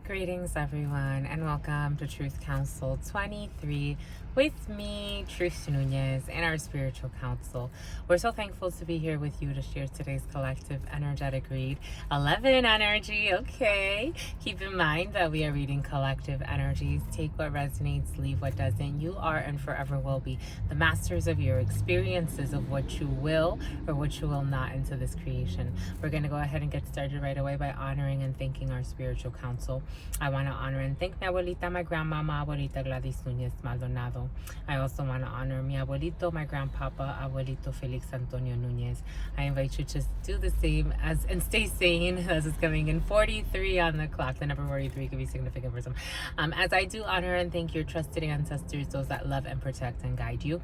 Greetings, everyone, and welcome to Truth Council 23 with me, Truth Nunez, and our spiritual council. We're so thankful to be here with you to share today's collective energetic read. 11 energy, okay. Keep in mind that we are reading collective energies. Take what resonates, leave what doesn't. You are and forever will be the masters of your experiences of what you will or what you will not into this creation. We're going to go ahead and get started right away by honoring and thanking our spiritual council. I want to honor and thank mi abuelita, my grandmama, abuelita Gladys Nunez Maldonado. I also want to honor mi abuelito, my grandpapa, abuelito Felix Antonio Nunez. I invite you to do the same and stay sane as it's coming in 43 on the clock. The number 43 could be significant for some. As I do honor and thank your trusted ancestors, those that love and protect and guide you,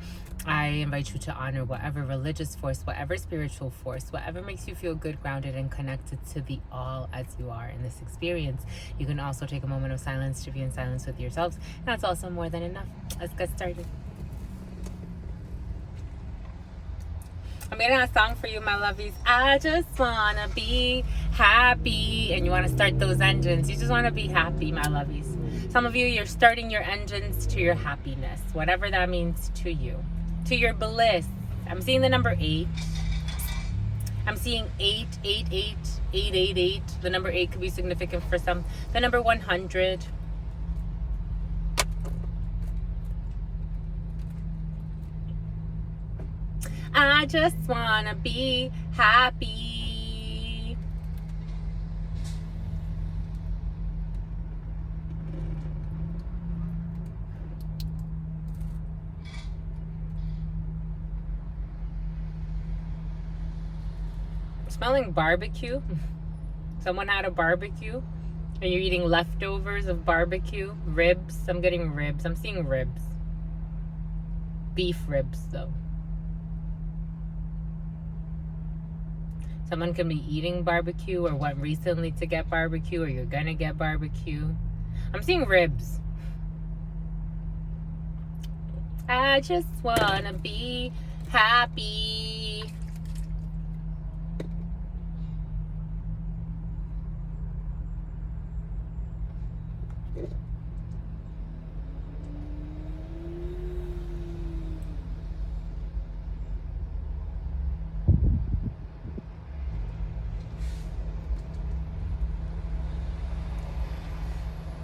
I invite you to honor whatever religious force, whatever spiritual force, whatever makes you feel good, grounded, and connected to the all as you are in this experience. You can also take a moment of silence to be in silence with yourselves. And that's also more than enough. Let's get started. I'm getting a song for you, my lovies. I just want to be happy. And you want to start those engines. You just want to be happy, my lovies. Some of you, you're starting your engines to your happiness, whatever that means to you, to your bliss. I'm seeing the number 8. I'm seeing 888, 888. The number 8 could be significant for some. The number 100. I just want to be happy. Smelling barbecue. Someone had a barbecue and you're eating leftovers of barbecue. Ribs. I'm getting ribs. I'm seeing ribs. Beef ribs, though. Someone can be eating barbecue or went recently to get barbecue or you're gonna get barbecue. I'm seeing ribs. I just wanna be happy.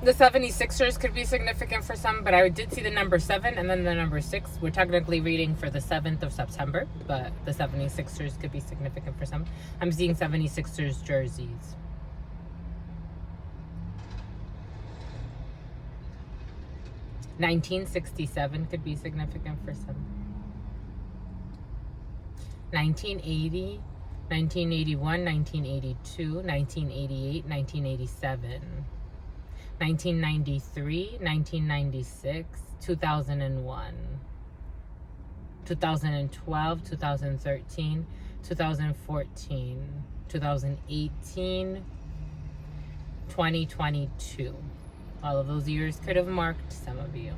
The 76ers could be significant for some, but I did see the number 7 and then the number 6. We're technically reading for the 7th of September, but the 76ers could be significant for some. I'm seeing 76ers jerseys. $1967 could be significant for some. 1980, 1981, 1982, 1988, 1987. 1993, 1996, 2001, 2012, 2013, 2014, 2018, 2022. All of those years could have marked some of you.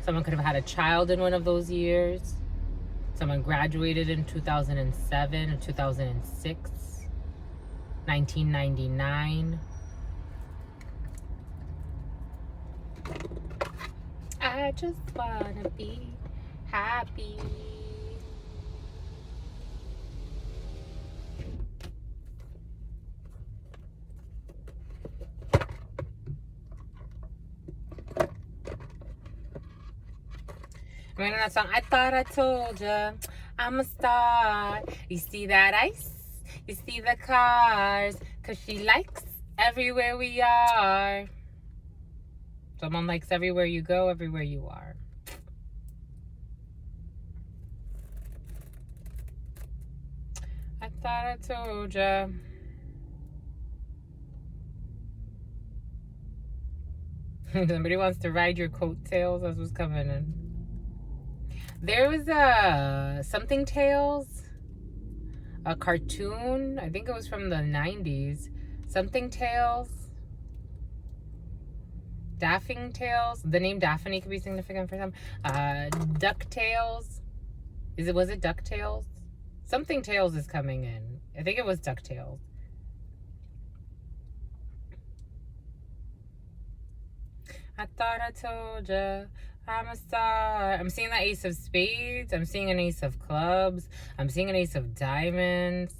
Someone could have had a child in one of those years. Someone graduated in 2007 or 2006, 1999. I just wanna be happy. Remember that song? I thought I told ya I'm a star. You see that ice? You see the cars? 'Cause she likes everywhere we are. Someone likes everywhere you go, everywhere you are. I thought I told ya. Somebody wants to ride your coattails. That's what's coming in. There was a Something Tales, a cartoon. I think it was from the 90s. Something Tales. Daffing Tales. The name Daphne could be significant for some. DuckTales. Was it DuckTales? Something Tales is coming in. I think it was DuckTales. I thought I told ya I'm a star. I'm seeing the ace of spades. I'm seeing an ace of clubs. I'm seeing an ace of diamonds.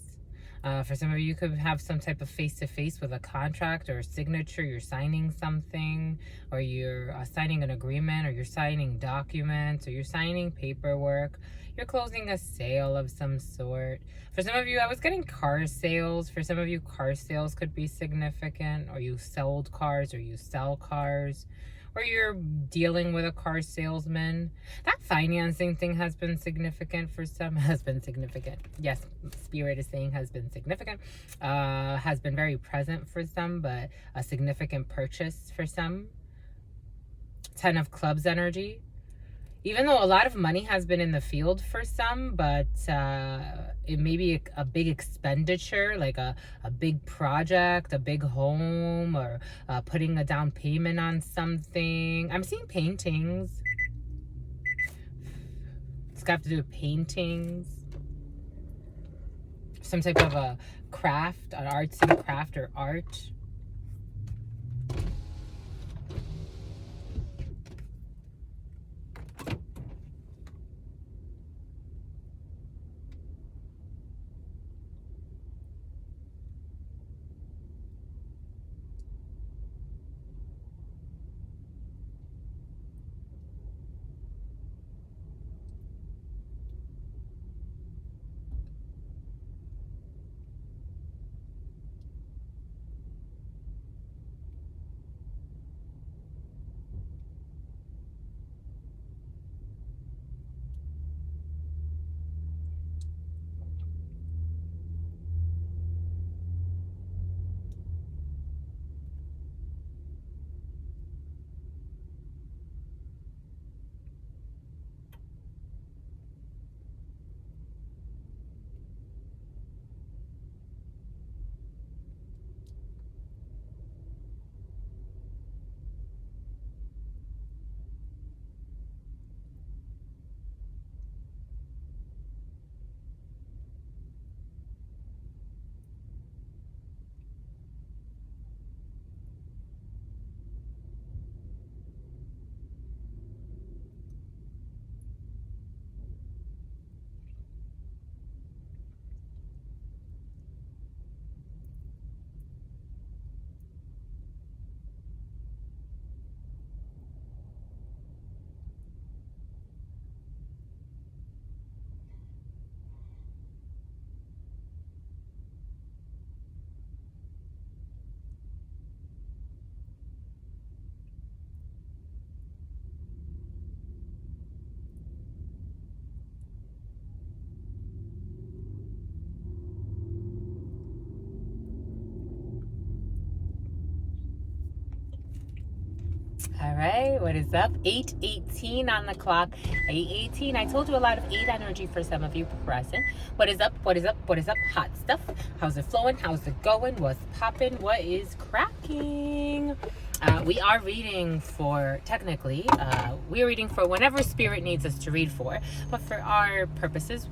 For some of you, you could have some type of face-to-face with a contract or a signature. You're signing something, or you're signing an agreement, or you're signing documents, or you're signing paperwork. You're closing a sale of some sort. For some of you, I was getting car sales. For some of you, car sales could be significant, or you sold cars, or you sell cars, or you're dealing with a car salesman. That financing thing has been significant for some. Has been significant. Yes, Spirit is saying has been significant. Has been very present for some, but a significant purchase for some. 10 of Clubs energy. Even though a lot of money has been in the field for some, but it may be a big expenditure, like a big project, a big home, or putting a down payment on something. I'm seeing paintings. It's got to do with paintings. Some type of a craft, an artsy craft or art. All right, what is up? 8:18 on the clock. 8:18. I told you a lot of 8 energy for some of you present. What is up? What is up? What is up? Hot stuff. How's it flowing? How's it going? What's popping? What is cracking? We are reading for, technically, we're reading for whenever Spirit needs us to read for. But for our purposes,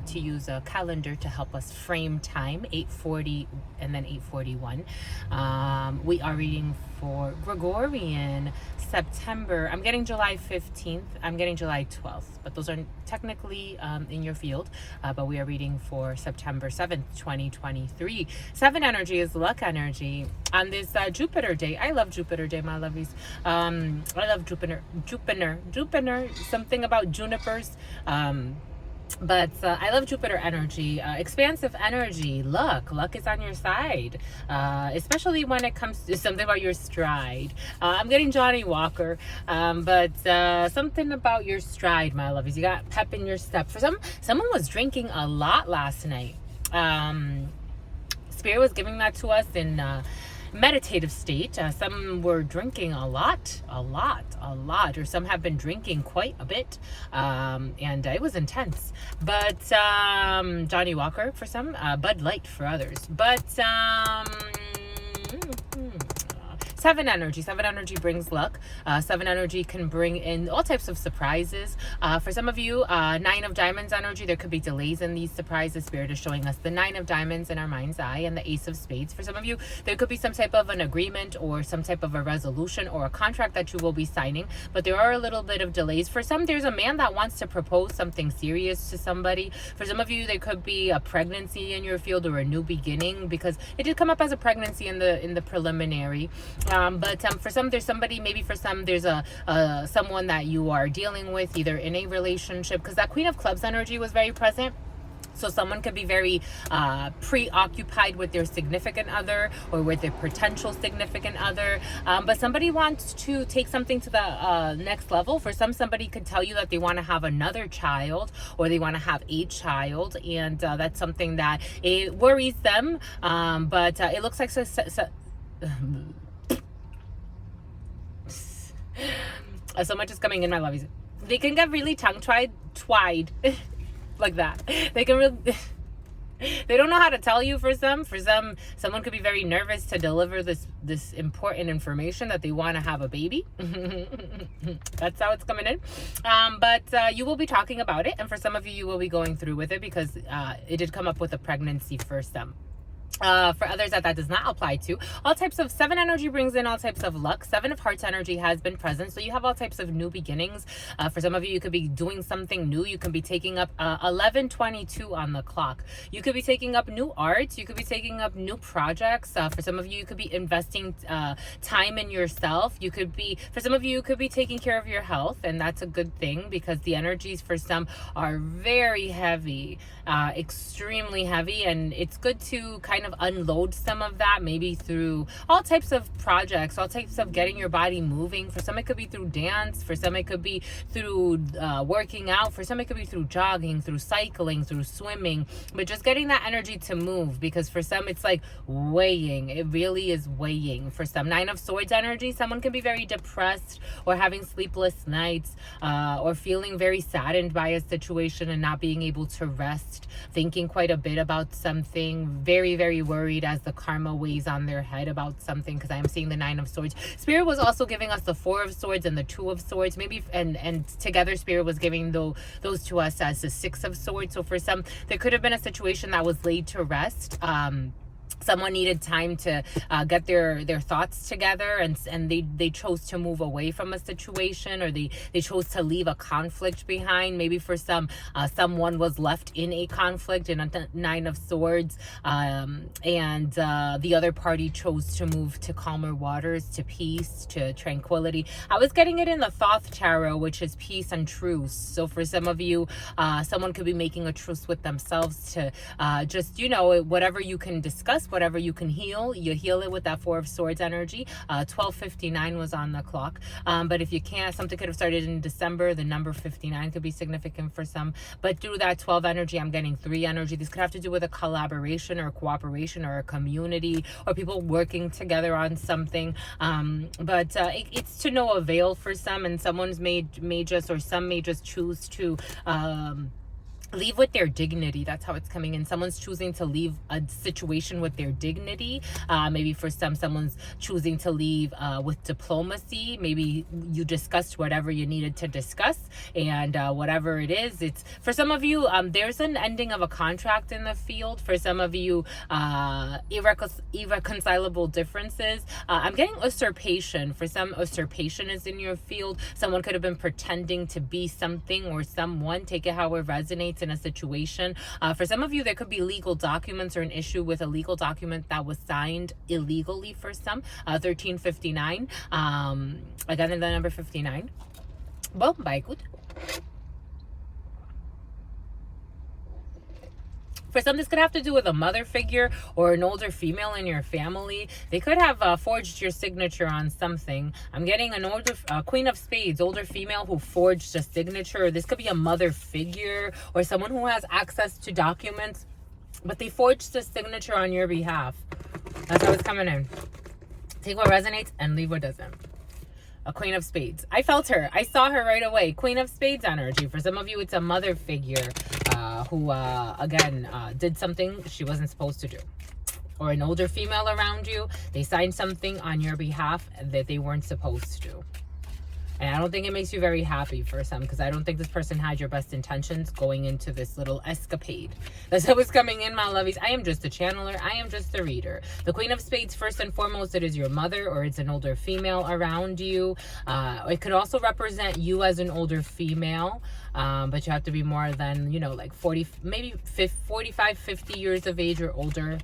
to use a calendar to help us frame time, 8:40 and then 8:41. We are reading for Gregorian September. I'm getting July 15th. I'm getting July 12th. But those are technically in your field. But we are reading for September 7th, 2023. 7 energy is luck energy. On this Jupiter day, I love Jupiter day, my lovies. I love Jupiter. Something about junipers. But I love Jupiter energy, expansive energy. Luck is on your side, especially when it comes to something about your stride. I'm getting Johnny Walker, but something about your stride, my lovies. You got pep in your step. For someone was drinking a lot last night. Spirit was giving that to us in meditative state. Some were drinking a lot, or some have been drinking quite a bit, and it was intense. But Johnny Walker for some, Bud Light for others. But Seven energy. Seven energy brings luck. Seven energy can bring in all types of surprises. For some of you, Nine of Diamonds energy, there could be delays in these surprises. Spirit is showing us the Nine of Diamonds in our mind's eye and the Ace of Spades. For some of you, there could be some type of an agreement or some type of a resolution or a contract that you will be signing, but there are a little bit of delays. For some, there's a man that wants to propose something serious to somebody. For some of you, there could be a pregnancy in your field or a new beginning, because it did come up as a pregnancy in the preliminary. But for some, there's somebody, maybe for some, there's someone that you are dealing with, either in a relationship, because that Queen of Clubs energy was very present. So someone could be very preoccupied with their significant other or with their potential significant other. But somebody wants to take something to the next level. For some, somebody could tell you that they want to have another child or they want to have a child. And that's something that it worries them. But it looks like so much is coming in, my lovies. They can get really tongue-tied like that. They can really they don't know how to tell you. For some, someone could be very nervous to deliver this important information that they want to have a baby. That's how it's coming in. But you will be talking about it, and for some of you, you will be going through with it, because it did come up with a pregnancy for some. For others that does not apply to. All types of seven energy brings in all types of luck. Seven of Hearts energy has been present, so you have all types of new beginnings. For some of you, you could be doing something new. You can be taking up 11:22 on the clock. You could be taking up new art. You could be taking up new projects. For some of you, you could be investing time in yourself. For some of you, you could be taking care of your health, and that's a good thing, because the energies for some are very heavy, extremely heavy, and it's good to kind of unload some of that, maybe through all types of projects, all types of getting your body moving. For some, it could be through dance. For some, it could be through working out. For some, it could be through jogging, through cycling, through swimming, but just getting that energy to move, because for some, it's like weighing. It really is weighing. For some, Nine of Swords energy, someone can be very depressed or having sleepless nights, or feeling very saddened by a situation and not being able to rest, thinking quite a bit about something, very, very worried as the karma weighs on their head about something, because I am seeing the Nine of Swords. Spirit was also giving us the Four of Swords and the Two of Swords, maybe, and together Spirit was giving those to us as the Six of Swords. So for some, there could have been a situation that was laid to rest. Someone needed time to get their thoughts together, and they chose to move away from a situation, or they chose to leave a conflict behind. Maybe for some, someone was left in a conflict in a Nine of Swords, and the other party chose to move to calmer waters, to peace, to tranquility. I was getting it in the Thoth Tarot, which is peace and truce. So for some of you, someone could be making a truce with themselves to just, whatever you can discuss, whatever you can heal, you heal it with that Four of Swords energy. 12:59 was on the clock. But if you can't, something could have started in December. The number 59 could be significant for some. But through that 12 energy, I'm getting 3 energy. This could have to do with a collaboration or a cooperation or a community or people working together on something. But it's to no avail for some, and someone's may just choose to leave with their dignity. That's how it's coming in. Someone's choosing to leave a situation with their dignity. Maybe for some, someone's choosing to leave with diplomacy. Maybe you discussed whatever you needed to discuss, and whatever it is, it's for some of you, there's an ending of a contract in the field. For some of you, irreconcilable differences. I'm getting usurpation. For some, usurpation is in your field. Someone could have been pretending to be something or someone. Take it how it resonates in a situation. For some of you, there could be legal documents or an issue with a legal document that was signed illegally for some. 1359. Again, the number 59. Well, bye, good. For some, this could have to do with a mother figure or an older female in your family. They could have forged your signature on something. I'm getting an older Queen of Spades, older female who forged a signature. This could be a mother figure or someone who has access to documents, but they forged a signature on your behalf. That's how it's coming in. Take what resonates and leave what doesn't. A Queen of Spades. I felt her. I saw her right away. Queen of Spades energy. For some of you, it's a mother figure who, again, did something she wasn't supposed to do. or an older female around you, they signed something on your behalf that they weren't supposed to. And I don't think it makes you very happy for some, because I don't think this person had your best intentions going into this little escapade. That's how it's coming in, my lovies. I am just a channeler. I am just a reader. The Queen of Spades, first and foremost, it is your mother, or it's an older female around you. It could also represent you as an older female, but you have to be more than, like 40, maybe 45, 50 years of age or older.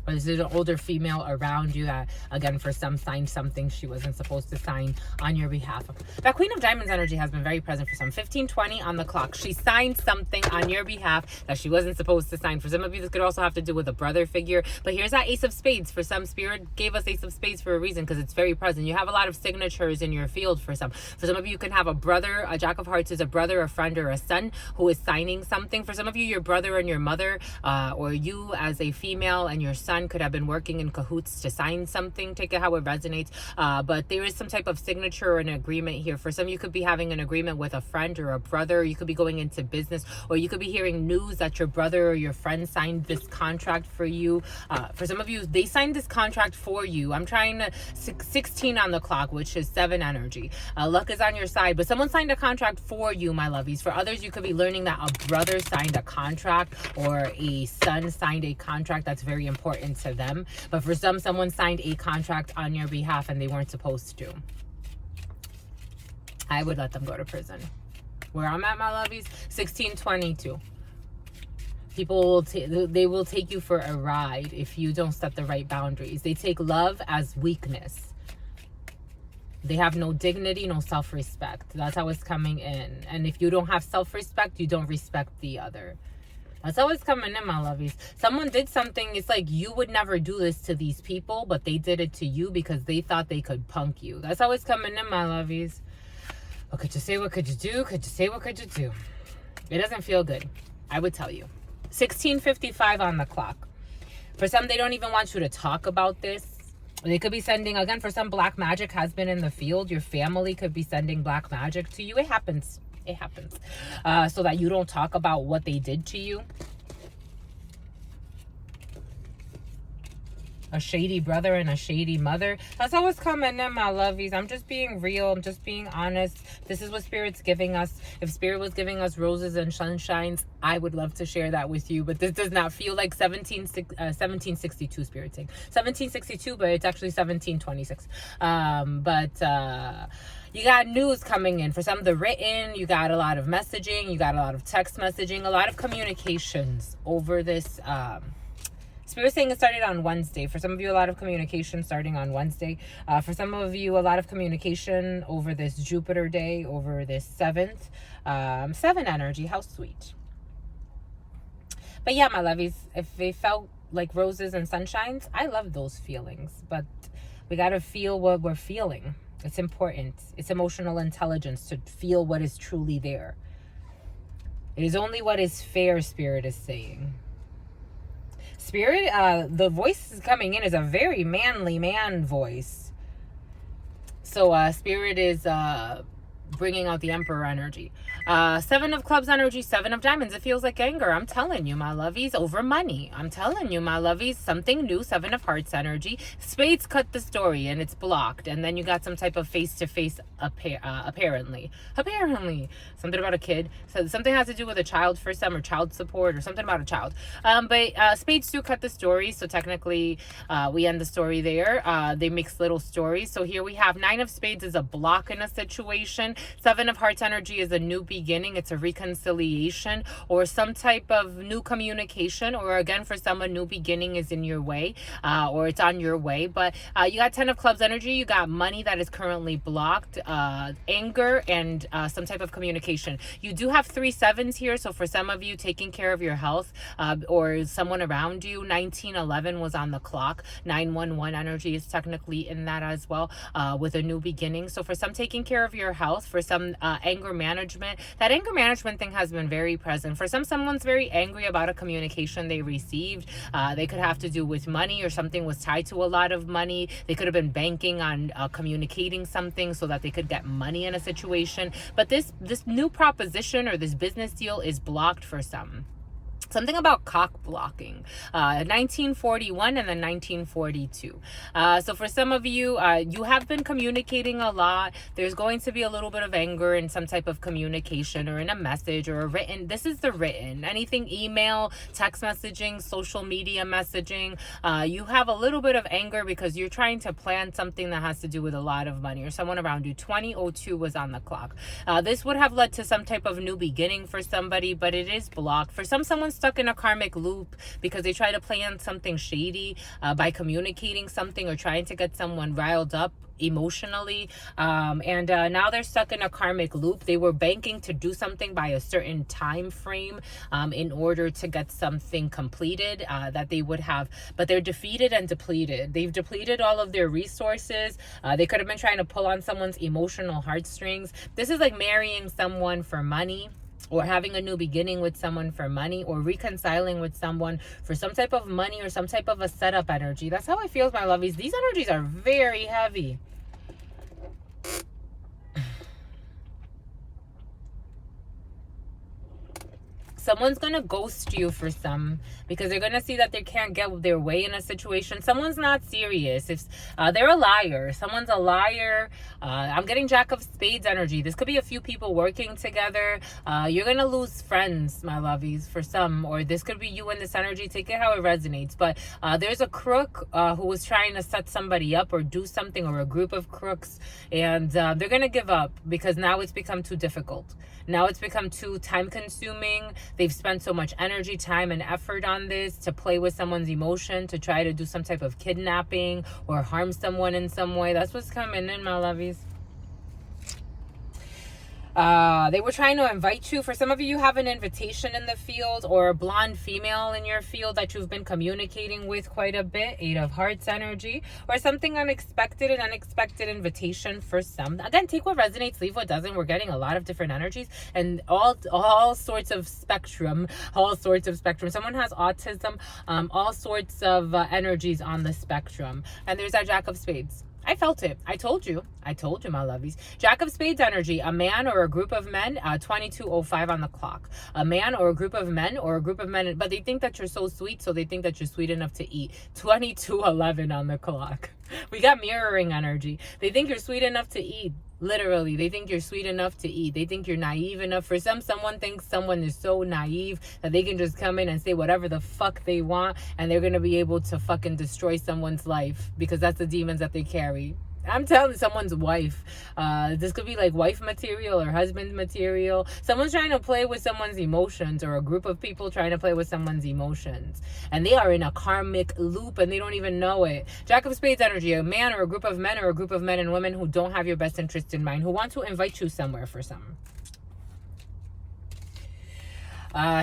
Or is it an older female around you that, again, for some, signed something she wasn't supposed to sign on your behalf? That Queen of Diamonds energy has been very present for some. 15:20 on the clock. She signed something on your behalf that she wasn't supposed to sign. For some of you, this could also have to do with a brother figure. But here's that Ace of Spades. For some, Spirit gave us Ace of Spades for a reason, because it's very present. You have a lot of signatures in your field for some. For some of you, you can have a brother. A Jack of Hearts is a brother, a friend, or a son who is signing something. For some of you, your brother and your mother, or you as a female and your son could have been working in cahoots to sign something. Take it how it resonates. But there is some type of signature or an agreement here. For some, you could be having an agreement with a friend or a brother. You could be going into business, or you could be hearing news that your brother or your friend signed this contract for you. For some of you, they signed this contract for you. I'm trying to 16 on the clock, which is 7 energy. Luck is on your side, but someone signed a contract for you, my lovies. For others, you could be learning that a brother signed a contract, or a son signed a contract that's very important to them. But for some, someone signed a contract on your behalf and they weren't supposed to. I would let them go to prison. Where I'm at, my lovies, 1622. People they will take you for a ride if you don't set the right boundaries. They take love as weakness. They have no dignity, no self-respect. That's how it's coming in. And if you don't have self-respect, you don't respect the other. That's always coming in, my lovies. Someone did something. It's like you would never do this to these people, but they did it to you because they thought they could punk you. That's always coming in, my lovies. What could you say? What could you do? Could you say? What could you do? It doesn't feel good. I would tell you. 16:55 on the clock. For some, they don't even want you to talk about this. They could be sending, again, for some, black magic has been in the field. Your family could be sending black magic to you. It happens. It happens. So that you don't talk about what they did to you. A shady brother and a shady mother. That's always coming in, my lovies. I'm just being real. I'm just being honest. This is what Spirit's giving us. If Spirit was giving us roses and sunshines, I would love to share that with you. But this does not feel like 1762, Spirit saying. 1762, but it's actually 1726. You got news coming in. For some, the written, you got a lot of messaging, you got a lot of text messaging, a lot of communications over this. Spirit saying it started on Wednesday. For some of you, a lot of communication starting on Wednesday. For some of you, a lot of communication over this Jupiter day, over this 7th. 7 energy, how sweet. But yeah, my lovies, if they felt like roses and sunshines, I love those feelings. But we got to feel what we're feeling. It's important. It's emotional intelligence to feel what is truly there. It is only what is fair, Spirit is saying. Spirit, the voice is coming in is a very manly man voice. So Spirit is bringing out the Emperor energy. 7 of Clubs energy, 7 of Diamonds. It feels like anger. I'm telling you, my lovies, over money. I'm telling you, my lovies, something new. 7 of Hearts energy. Spades cut the story and it's blocked. And then you got some type of face-to-face apparently. Something about a kid. So something has to do with a child for some, or child support, or something about a child. But spades do cut the story. So technically, we end the story there. They mix little stories. So here we have 9 of Spades is a block in a situation. 7 of Hearts energy is a new beginning. It's a reconciliation or some type of new communication, or again, for some, a new beginning is in your way, or it's on your way. But you got 10 of Clubs energy. You got money that is currently blocked, anger, and some type of communication. You do have 3 sevens here. So for some of you, taking care of your health, or someone around you. 1911 was on the clock. 911 energy is technically in that as well, with a new beginning. So for some, taking care of your health. For some, anger management. That anger management thing has been very present. For some, someone's very angry about a communication they received. They could have to do with money, or something was tied to a lot of money. They could have been banking on communicating something so that they could get money in a situation. But this new proposition or this business deal is blocked for some. something about cock blocking, 1941 and then 1942. So for some of you, you have been communicating a lot. There's going to be a little bit of anger in some type of communication or in a message or a written. This is the written. Anything email, text messaging, social media messaging. You have a little bit of anger because you're trying to plan something that has to do with a lot of money or someone around you. 2002 was on the clock. This would have led to some type of new beginning for somebody, but it is blocked. For someone's stuck in a karmic loop because they try to plan something shady by communicating something or trying to get someone riled up emotionally, and now they're stuck in a karmic loop. They were banking to do something by a certain time frame in order to get something completed that they would have, but they're defeated and depleted. They've depleted all of their resources. They could have been trying to pull on someone's emotional heartstrings. This is like marrying someone for money, or having a new beginning with someone for money, or reconciling with someone for some type of money or some type of a setup energy. That's how I feel, my lovies. These energies are very heavy. Someone's going to ghost you for some because they're going to see that they can't get their way in a situation. Someone's not serious. If they're a liar. Someone's a liar. I'm getting Jack of Spades energy. This could be a few people working together. You're going to lose friends, my lovies, for some. Or this could be you in this energy. Take it how it resonates. But there's a crook who was trying to set somebody up or do something, or a group of crooks. And they're going to give up because now it's become too difficult. Now it's become too time consuming. They've spent so much energy, time, and effort on this to play with someone's emotion, to try to do some type of kidnapping or harm someone in some way. That's what's coming in, my lovies. They were trying to invite you. For some of you, you have an invitation in the field, or a blonde female in your field that you've been communicating with quite a bit. 8 of Hearts energy, or something unexpected, an unexpected invitation for some. Again, take what resonates, leave what doesn't. We're getting a lot of different energies and all sorts of spectrum, Someone has autism, all sorts of energies on the spectrum. And there's that Jack of Spades. I felt it. I told you, my lovies. Jack of Spades energy, a man or a group of men, 22:05 on the clock. A man or a group of men, but they think that you're so sweet, so they think that you're sweet enough to eat. 22:11 on the clock. We got mirroring energy. They think you're sweet enough to eat. Literally, they think you're sweet enough to eat. They think you're naive enough. For someone thinks someone is so naive that they can just come in and say whatever the fuck they want, and they're going to be able to fucking destroy someone's life because that's the demons that they carry. I'm telling someone's wife. This could be like wife material or husband material. Someone's trying to play with someone's emotions, or a group of people trying to play with someone's emotions. And they are in a karmic loop and they don't even know it. Jack of Spades energy, a man or a group of men, or a group of men and women who don't have your best interest in mind, who want to invite you somewhere for some.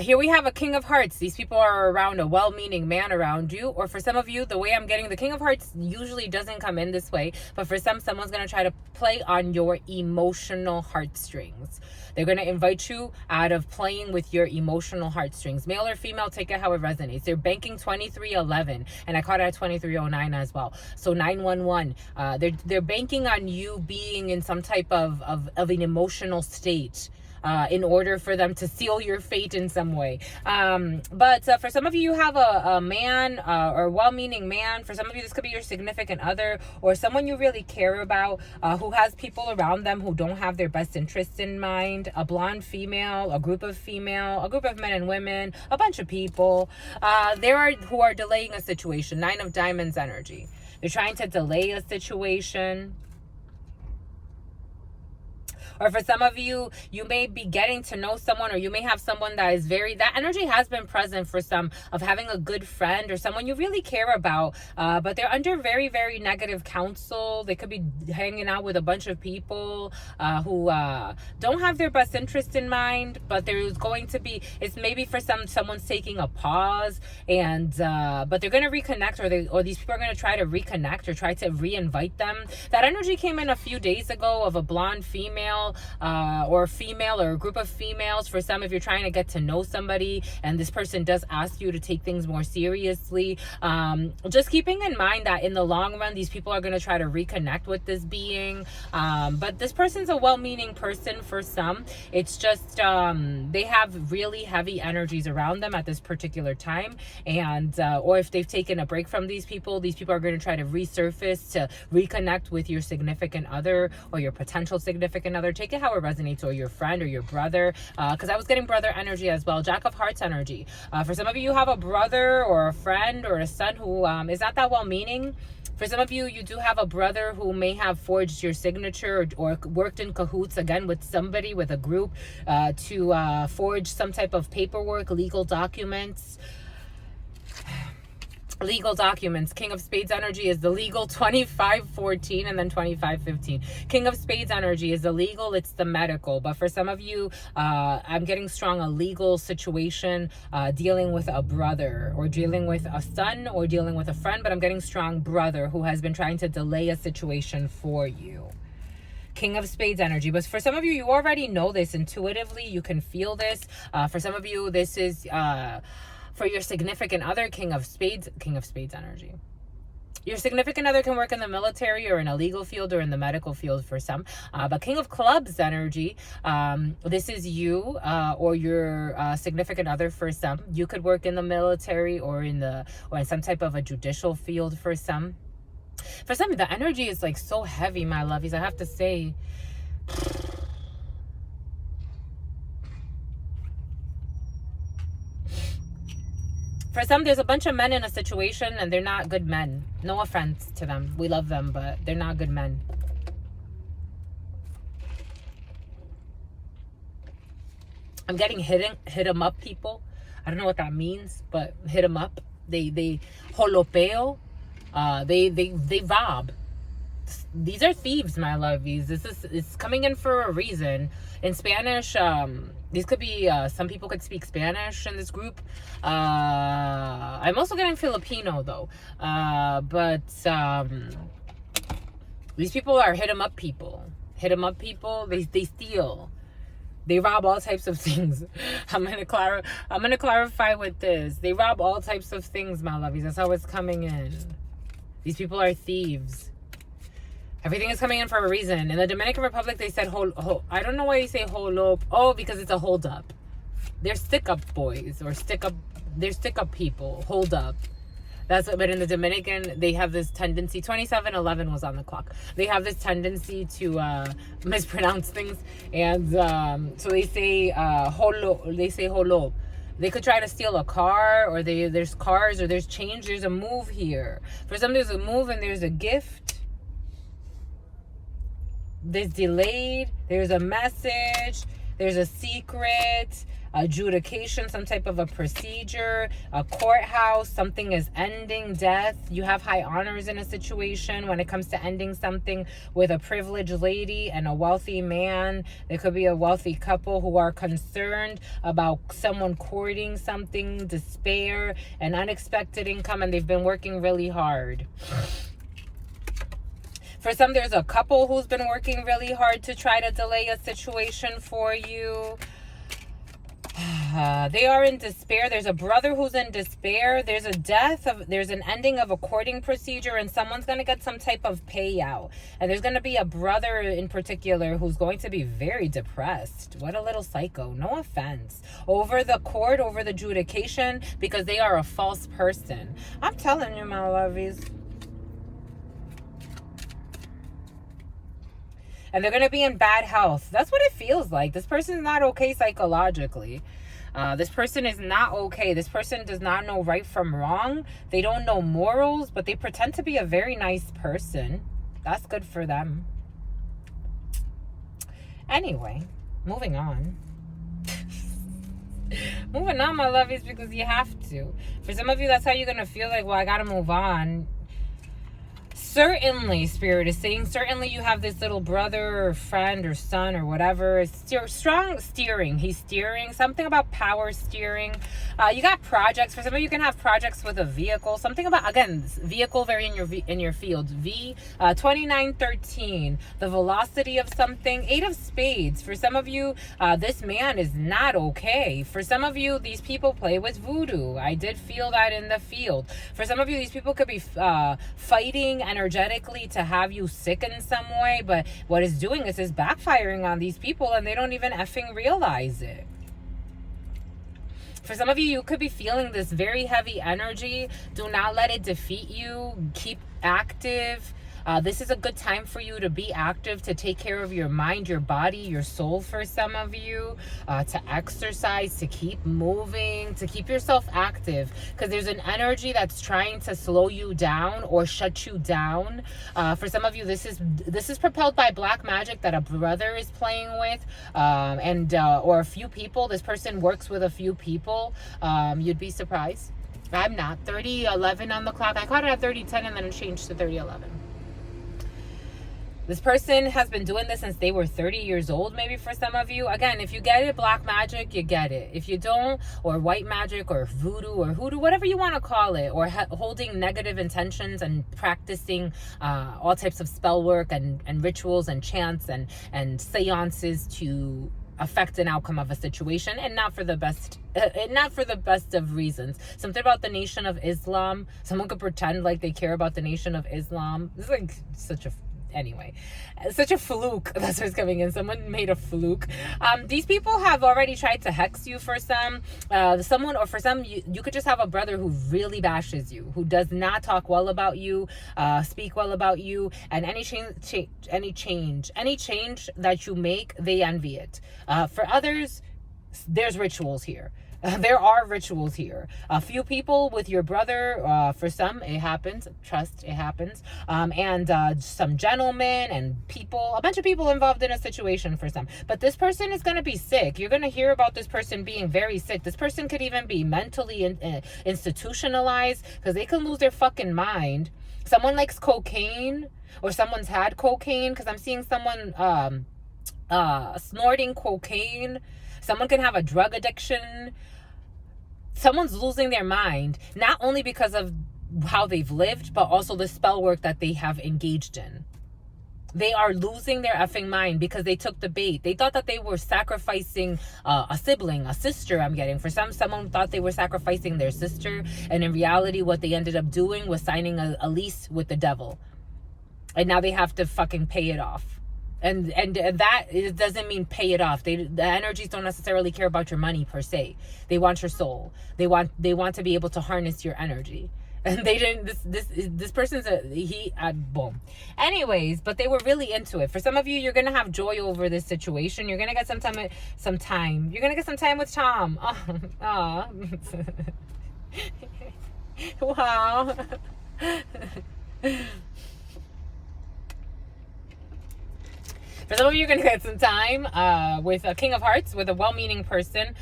Here we have a King of Hearts. These people are around a well-meaning man around you. Or for some of you, the way I'm getting the King of Hearts usually doesn't come in this way. But for someone's going to try to play on your emotional heartstrings. They're going to invite you out of playing with your emotional heartstrings. Male or female, take it how it resonates. They're banking 2311. And I caught it at 2309 as well. So 911. They're banking on you being in some type of an emotional state. In order for them to seal your fate in some way. But for some of you, you have a man or a well-meaning man. For some of you, this could be your significant other or someone you really care about who has people around them who don't have their best interests in mind. A blonde female, a group of men and women, a bunch of people. Who are delaying a situation. 9 of Diamonds energy. They're trying to delay a situation. Or for some of you, you may be getting to know someone, or you may have someone that is that energy has been present for some, of having a good friend or someone you really care about, but they're under very, very negative counsel. They could be hanging out with a bunch of people who don't have their best interest in mind, but there's going to be, it's maybe for someone's taking a pause, and but they're going to reconnect, or these people are going to try to reconnect or try to re-invite them. That energy came in a few days ago of a blonde female male or female, or a group of females. For some, if you're trying to get to know somebody and this person does ask you to take things more seriously, just keeping in mind that in the long run, these people are going to try to reconnect with this being. But this person's a well-meaning person for some. It's just they have really heavy energies around them at this particular time. And or if they've taken a break from these people are going to try to resurface to reconnect with your significant other or your potential significant other. Take it how it resonates, or your friend or your brother, because I was getting brother energy as well. Jack of Hearts energy. For some of you have a brother or a friend or a son who is not that well-meaning. For some of you, you do have a brother who may have forged your signature or worked in cahoots, again, with somebody, with a group, to forge some type of paperwork, legal documents. Legal documents. King of Spades energy is the legal, 2514 and then 2515. King of Spades energy is the legal, it's the medical. But for some of you, I'm getting strong a legal situation, dealing with a brother or dealing with a son or dealing with a friend, but I'm getting strong brother who has been trying to delay a situation for you. King of Spades energy. But for some of you, you already know this intuitively. You can feel this. For some of you, this is for your significant other, King of Spades energy. Your significant other can work in the military or in a legal field or in the medical field for some. But King of Clubs energy, this is you or your significant other for some. You could work in the military or in some type of a judicial field for some. For some, the energy is like so heavy, my lovies. I have to say, for some, there's a bunch of men in a situation and they're not good men. No offense to them. We love them, but they're not good men. I'm getting hit 'em up people. I don't know what that means, but hit 'em up. They holopeo. They rob. These are thieves, my lovies. It's coming in for a reason. In Spanish, these could be, some people could speak Spanish in this group. I'm also getting Filipino though. But these people are hit 'em up people. Hit 'em up people. They steal. They rob all types of things. I'm gonna clarify with this. They rob all types of things, my lovies. That's how it's coming in. These people are thieves. Everything is coming in for a reason. In the Dominican Republic, they said I don't know why you say holo. Oh, because it's a hold up. They're stick up boys or they're stick up people. Hold up. But in the Dominican, they have this tendency. 2711 was on the clock. They have this tendency to mispronounce things, and so they say holo. They say holo. They could try to steal a car, or there's cars, or there's change. There's a move here. For some, there's a move and there's a gift. There's delayed. There's a message. There's a secret. Adjudication, some type of a procedure, a courthouse, something is ending, death. You have high honors in a situation when it comes to ending something with a privileged lady and a wealthy man. There could be a wealthy couple who are concerned about someone courting something, despair, and unexpected income, and they've been working really hard. For some, there's a couple who's been working really hard to try to delay a situation for you. They are in despair. There's a brother who's in despair. There's a there's an ending of a courting procedure, and someone's going to get some type of payout. And there's going to be a brother in particular who's going to be very depressed. What a little psycho. No offense. Over the court, over the adjudication, because they are a false person. I'm telling you, my lovies. And they're going to be in bad health. That's what it feels like. This person's not okay psychologically. This person is not okay. This person does not know right from wrong. They don't know morals, but they pretend to be a very nice person. That's good for them. Anyway, moving on. Moving on, my lovies, because you have to. For some of you, that's how you're going to feel like, well, I got to move on. certainly, Spirit is saying, certainly you have this little brother or friend or son or whatever. Strong steering. He's steering. Something about power steering. You got projects. For some of you, can have projects with a vehicle. Something about, again, vehicle very in your field. 2913. The velocity of something. 8 of spades. For some of you, this man is not okay. For some of you, these people play with voodoo. I did feel that in the field. For some of you, these people could be fighting energetically to have you sick in some way, but what it's doing is it's backfiring on these people and they don't even effing realize it. For some of you, you could be feeling this very heavy energy. Do not let it defeat you. Keep active. This is a good time for you to be active, to take care of your mind, your body, your soul for some of you, to exercise, to keep moving, to keep yourself active, because there's an energy that's trying to slow you down or shut you down. For some of you, this is propelled by black magic that a brother is playing with, or a few people. This person works with a few people. You'd be surprised. I'm not. 3011 on the clock. I caught it at 3010 and then it changed to 3011. This person has been doing this since they were 30 years old, maybe for some of you. Again, if you get it, black magic, you get it. If you don't, or white magic, or voodoo, or hoodoo, whatever you want to call it, or holding negative intentions and practicing all types of spell work and rituals and chants and seances to affect an outcome of a situation, and not for the best of reasons. Something about the Nation of Islam. Someone could pretend like they care about the Nation of Islam. This is like such a fluke. That's what's coming in. Someone made a fluke. These people have already tried to hex you for some. Someone, or for some, you could just have a brother who really bashes you, who does not talk well about you, speak well about you, and any change that you make, they envy it. For others, there's rituals here. There are rituals here. A few people with your brother, for some, it happens. Trust, it happens. And some gentlemen and people, a bunch of people involved in a situation for some. But this person is going to be sick. You're going to hear about this person being very sick. This person could even be mentally institutionalized, because they can lose their fucking mind. Someone likes cocaine, or someone's had cocaine, because I'm seeing someone snorting cocaine. Someone can have a drug addiction. Someone's losing their mind, not only because of how they've lived, but also the spell work that they have engaged in. They are losing their effing mind because they took the bait. They thought that they were sacrificing a sibling, a sister. I'm getting. For someone thought they were sacrificing their sister. And in reality, what they ended up doing was signing a lease with the devil. And now they have to fucking pay it off. And that doesn't mean pay it off. The energies don't necessarily care about your money per se. They want your soul. They want to be able to harness your energy. And they didn't. This person's boom. Anyways, but they were really into it. For some of you, you're gonna have joy over this situation. You're gonna get some time. You're gonna get some time with Tom. Oh. Wow. For some of you, you're going to get some time with a King of Hearts, with a well-meaning person.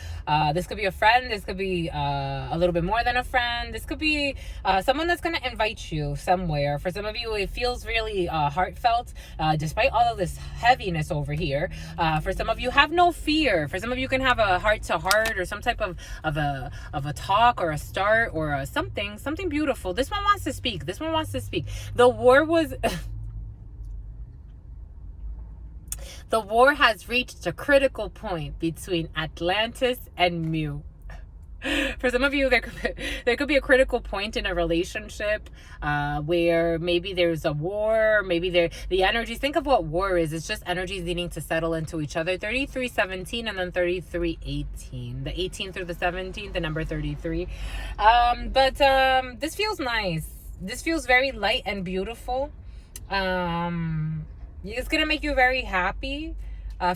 This could be a friend. This could be a little bit more than a friend. This could be someone that's going to invite you somewhere. For some of you, it feels really heartfelt, despite all of this heaviness over here. For some of you, have no fear. For some of you, can have a heart-to-heart or some type of a talk or a start or something beautiful. This one wants to speak. This one wants to speak. The war was... The war has reached a critical point between Atlantis and Mu. For some of you, there could be a critical point in a relationship where maybe there's a war, maybe the energies. Think of what war is. It's just energies needing to settle into each other. 3317 and then 3318. The 18 through the 17, the number 33. But this feels nice. This feels very light and beautiful. It's going to make you very happy.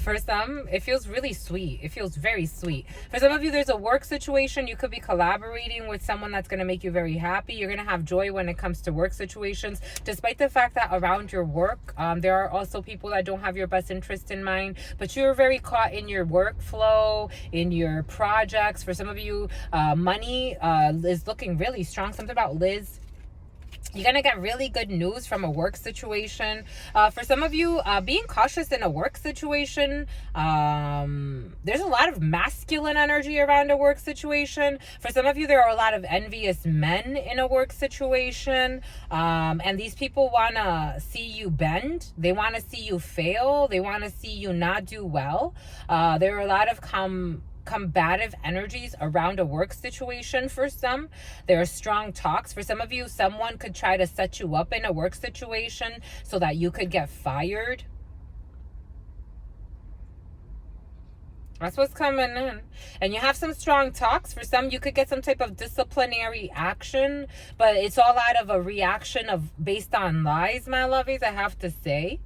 For some, it feels really sweet. It feels very sweet. For some of you, there's a work situation. You could be collaborating with someone that's going to make you very happy. You're going to have joy when it comes to work situations, despite the fact that around your work, there are also people that don't have your best interest in mind, but you're very caught in your workflow, in your projects. For some of you, money is looking really strong. Something about Liz. You're going to get really good news from a work situation. For some of you, being cautious in a work situation, there's a lot of masculine energy around a work situation. For some of you, there are a lot of envious men in a work situation. And these people want to see you bend. They want to see you fail. They want to see you not do well. There are a lot of combative energies around a work situation. For some, there are strong talks. For some of you, someone could try to set you up in a work situation so that you could get fired. That's what's coming in. And you have some strong talks. For some, you could get some type of disciplinary action, but it's all out of a reaction based on lies, my lovies, I have to say.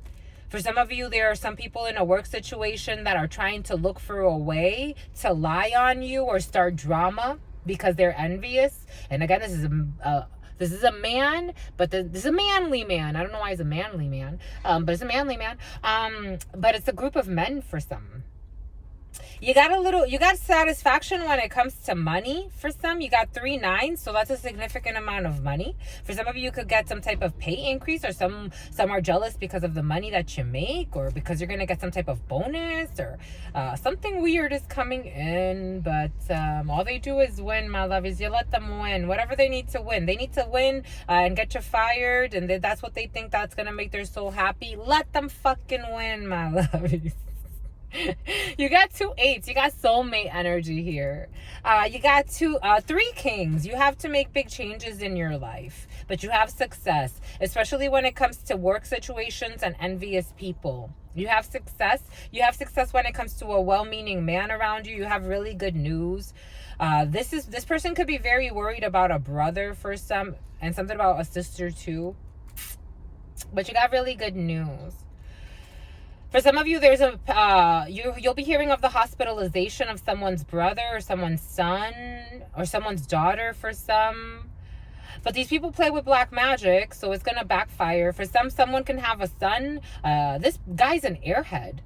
For some of you, there are some people in a work situation that are trying to look for a way to lie on you or start drama because they're envious. And again, this is a man, but this is a manly man. I don't know why he's a manly man, but it's a manly man. But it's a group of men for some. You got satisfaction when it comes to money. For some, you got 3 9s, so that's a significant amount of money. For some of you could get some type of pay increase, or some are jealous because of the money that you make, or because you're gonna get some type of bonus, or something weird is coming in. But all they do is win, my love. Is you let them win whatever they need to win. They need to win and get you fired, and that's what they think that's gonna make their soul happy. Let them fucking win, my love. You got 2 8s. You got soulmate energy here. You got 3 kings. You have to make big changes in your life, but you have success, especially when it comes to work situations and envious people. You have success. You have success when it comes to a well-meaning man around you. You have really good news. This person could be very worried about a brother for some, and something about a sister too. But you got really good news. For some of you, there's you'll be hearing of the hospitalization of someone's brother or someone's son or someone's daughter for some. But these people play with black magic, so it's going to backfire. For some, someone can have a son. This guy's an airhead.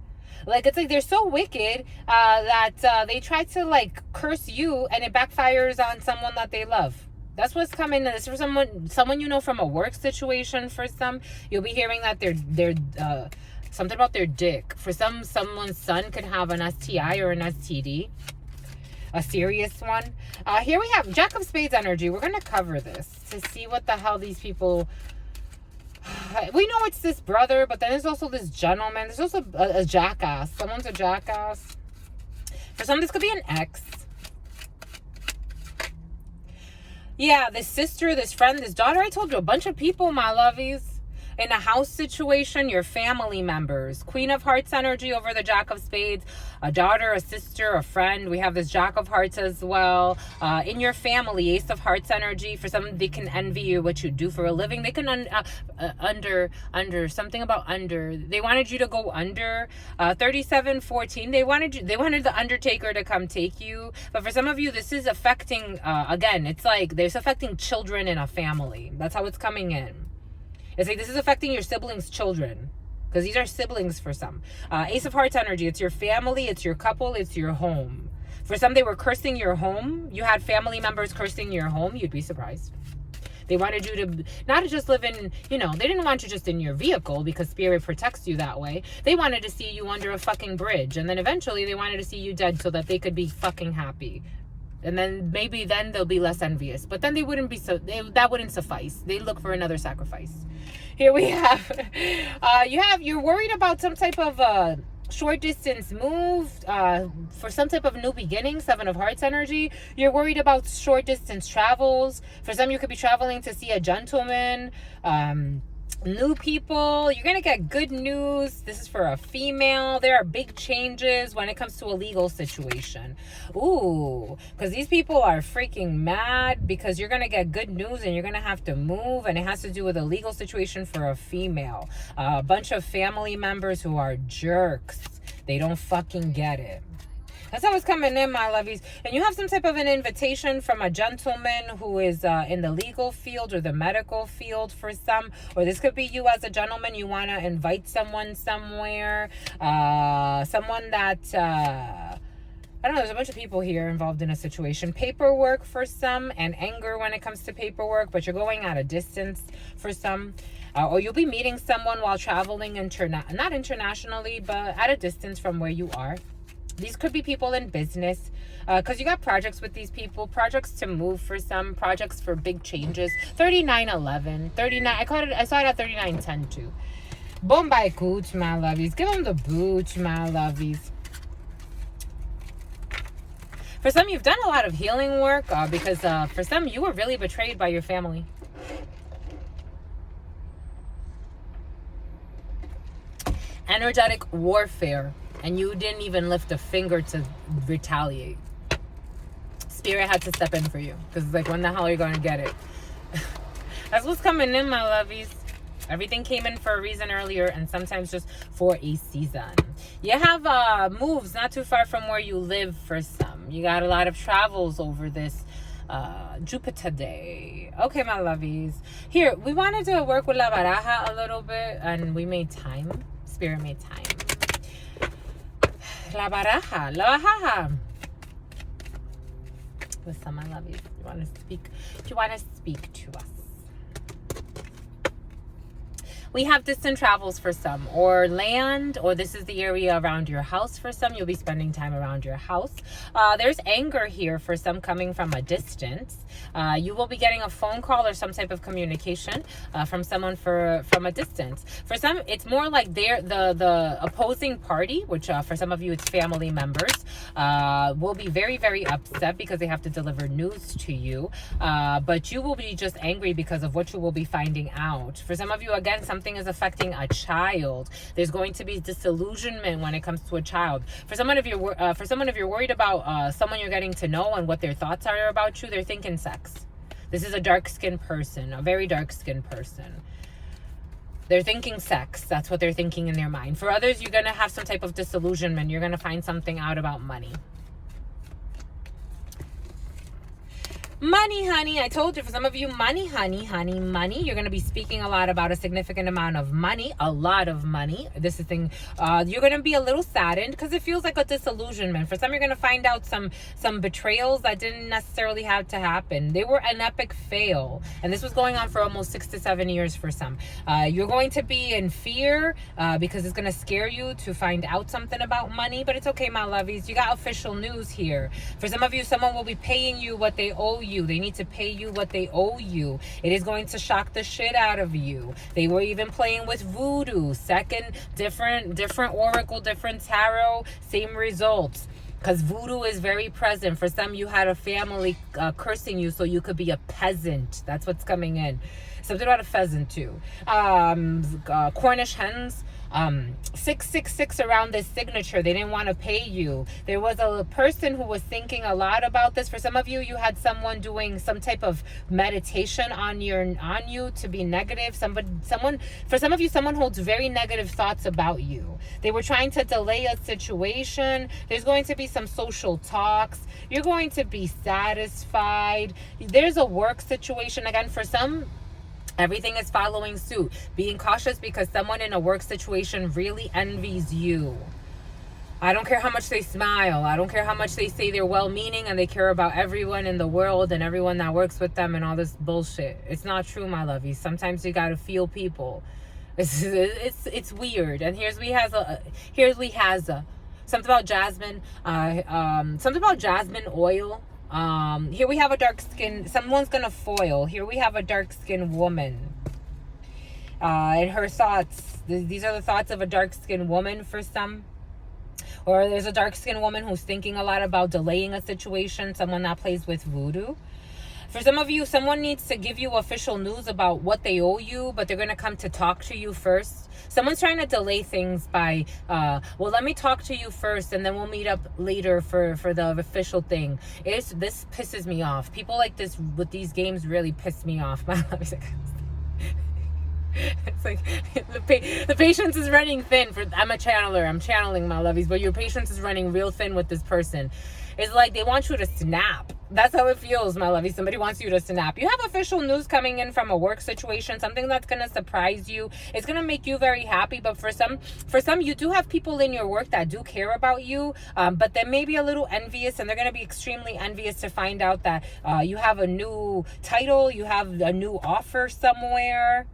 It's like they're so wicked that they try to curse you, and it backfires on someone that they love. That's what's coming. This is for someone you know from a work situation. For some, you'll be hearing that they're something about their dick. For some, someone's son could have an STI or an STD. A serious one. Here we have Jack of Spades energy. We're going to cover this to see what the hell these people... We know it's this brother, but then there's also this gentleman. There's also a jackass. Someone's a jackass. For some, this could be an ex. Yeah, this sister, this friend, this daughter. I told you, a bunch of people, my lovies. In a house situation, your family members. Queen of Hearts energy over the Jack of Spades. A daughter, a sister, a friend. We have this Jack of Hearts as well. In your family, Ace of Hearts energy. For some, they can envy you what you do for a living. They can something about under. They wanted you to go under. 3714. They wanted the Undertaker to come take you. But for some of you, this is affecting. Again, it's like there's affecting children in a family. That's how it's coming in. It's like this is affecting your siblings' children, because these are siblings for some. Ace of Hearts energy. It's your family, it's your couple, it's your home. For some, they were cursing your home. You had family members cursing your home. You'd be surprised. They wanted you to not just live in, they didn't want you just in your vehicle because spirit protects you that way. They wanted to see you under a fucking bridge. And then eventually they wanted to see you dead so that they could be fucking happy. And then maybe then they'll be less envious. But then they wouldn't be that wouldn't suffice. They look for another sacrifice. Here we have, you're worried about some type of short distance move, for some type of new beginning. 7 of Hearts energy. You're worried about short distance travels. For some, you could be traveling to see a gentleman, new people. You're gonna get good news. This is for a female. There are big changes when it comes to a legal situation. Ooh, because these people are freaking mad because you're gonna get good news and you're gonna have to move, and it has to do with a legal situation for a female. A bunch of family members who are jerks. They don't fucking get it. That's how it's coming in, my lovies. And you have some type of an invitation from a gentleman who is in the legal field or the medical field for some. Or this could be you as a gentleman. You want to invite someone somewhere. Someone that... I don't know, there's a bunch of people here involved in a situation. Paperwork for some, and anger when it comes to paperwork, but you're going at a distance for some. Or you'll be meeting someone while traveling, not internationally, but at a distance from where you are. These could be people in business, because you got projects with these people, projects to move for some, projects for big changes. 3911, 39, I saw it at 3910 too. Bombay Cooch, my lovies. Give them the booch, my lovies. For some, you've done a lot of healing work, because for some, you were really betrayed by your family. Energetic warfare, and you didn't even lift a finger to retaliate. Spirit had to step in for you, because it's like, when the hell are you going to get it? That's what's coming in, my lovies. Everything came in for a reason earlier, and sometimes just for a season. You have moves not too far from where you live for some. You got a lot of travels over this Jupiter day. Okay, my lovies. Here, we wanted to work with La Baraja a little bit, and we made time. Spirit made time. La Baraja. La Baraja. Listen, my lovies. You want to speak to us? We have distant travels for some, or land, or this is the area around your house for some. You'll be spending time around your house. There's anger here for some coming from a distance. You will be getting a phone call or some type of communication from someone from a distance. For some, it's more like the opposing party, which for some of you, it's family members, will be very, very upset because they have to deliver news to you. But you will be just angry because of what you will be finding out. For some of you, again, something is affecting a child. There's going to be disillusionment when it comes to a child. For someone, if you're worried about someone you're getting to know and what their thoughts are about you, they're thinking sex. This is a dark-skinned person, a very dark-skinned person. They're thinking sex. That's what they're thinking in their mind. For others, you're going to have some type of disillusionment. You're going to find something out about money. Money, honey. I told you, for some of you, money, honey, money. You're going to be speaking a lot about a significant amount of money, a lot of money. This is thing. You're going to be a little saddened because it feels like a disillusionment. For some, you're going to find out some betrayals that didn't necessarily have to happen. They were an epic fail, and this was going on for almost 6 to 7 years for some. You're going to be in fear because it's going to scare you to find out something about money, but it's okay, my lovies. You got official news here. For some of you, someone will be paying you what they owe you. They need to pay you what they owe you. It is going to shock the shit out of you. They were even playing with voodoo. Second, different oracle, different tarot, same results. Because voodoo is very present. For some, you had a family cursing you so you could be a peasant. That's what's coming in. Something about a pheasant too. Cornish hens. 666 around this signature. They didn't want to pay you. There was a person who was thinking a lot about this. For some of you, you had someone doing some type of meditation on you to be negative. For some of you, someone holds very negative thoughts about you. They were trying to delay a situation. There's going to be some social talks. You're going to be satisfied. There's a work situation. Again, for some, everything is following suit. Being cautious because someone in a work situation really envies you. I don't care how much they smile. I don't care how much they say they're well-meaning and they care about everyone in the world and everyone that works with them and all this bullshit. It's not true, my lovies. Sometimes you gotta feel people. It's weird. And here's we has something about jasmine. Something about jasmine oil. Here we have a dark skin. Someone's gonna foil. Here we have a dark skinned woman. And her thoughts. These are the thoughts of a dark skinned woman for some. Or there's a dark skinned woman who's thinking a lot about delaying a situation. Someone that plays with voodoo. For some of you, someone needs to give you official news about what they owe you, but they're gonna come to talk to you first. Someone's trying to delay things by, well, let me talk to you first and then we'll meet up later for the official thing. This pisses me off. People like this with these games really piss me off. It's like the patience is running thin. I'm a channeler. I'm channeling, my lovies, but your patience is running real thin with this person. It's like they want you to snap. That's how it feels, my lovey. Somebody wants you to snap. You have official news coming in from a work situation, something that's going to surprise you. It's going to make you very happy. But for some, you do have people in your work that do care about you, but they may be a little envious, and they're going to be extremely envious to find out that you have a new title, you have a new offer somewhere.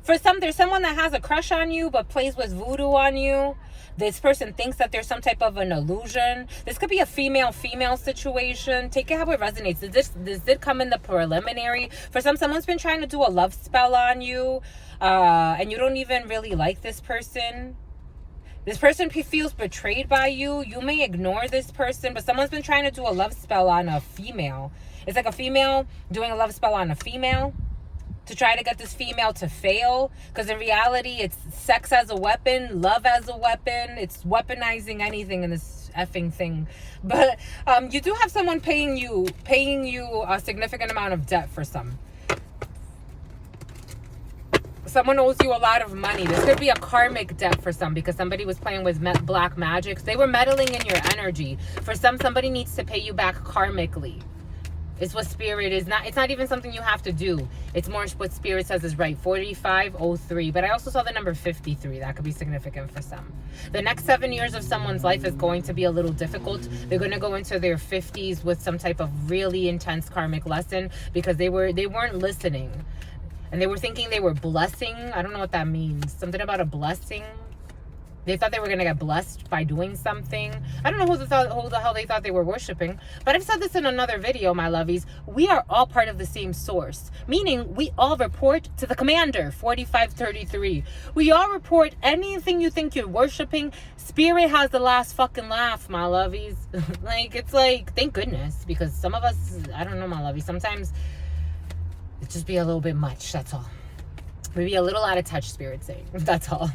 For some, there's someone that has a crush on you but plays with voodoo on you. This person thinks that there's some type of an illusion. This could be a female-female situation. Take it how it resonates. This did come in the preliminary. For some, someone's been trying to do a love spell on you, and you don't even really like this person. This person feels betrayed by you. You may ignore this person, but someone's been trying to do a love spell on a female. It's like a female doing a love spell on a female, to try to get this female to fail, because in reality it's sex as a weapon, love as a weapon. It's weaponizing anything in this effing thing. But you do have someone paying you a significant amount of debt. For some, someone owes you a lot of money. This could be a karmic debt for some, because somebody was playing with black magic. They were meddling in your energy. For some, somebody needs to pay you back karmically. It's what spirit is. It's not even something you have to do. It's more what spirit says is right. 4503. But I also saw the number 53. That could be significant for some. The next 7 years of someone's life is going to be a little difficult. They're going to go into their 50s with some type of really intense karmic lesson, because they weren't listening. And they were thinking they were blessing. I don't know what that means. Something about a blessing. They thought they were going to get blessed by doing something. I don't know who the hell they thought they were worshiping. But I've said this in another video, my lovies. We are all part of the same source. Meaning, we all report to the commander, 4533. We all report anything you think you're worshiping. Spirit has the last fucking laugh, my lovies. Like, it's like, thank goodness. Because some of us, I don't know, my lovies. Sometimes it just be a little bit much, that's all. Maybe a little out of touch, Spirit saying. That's all.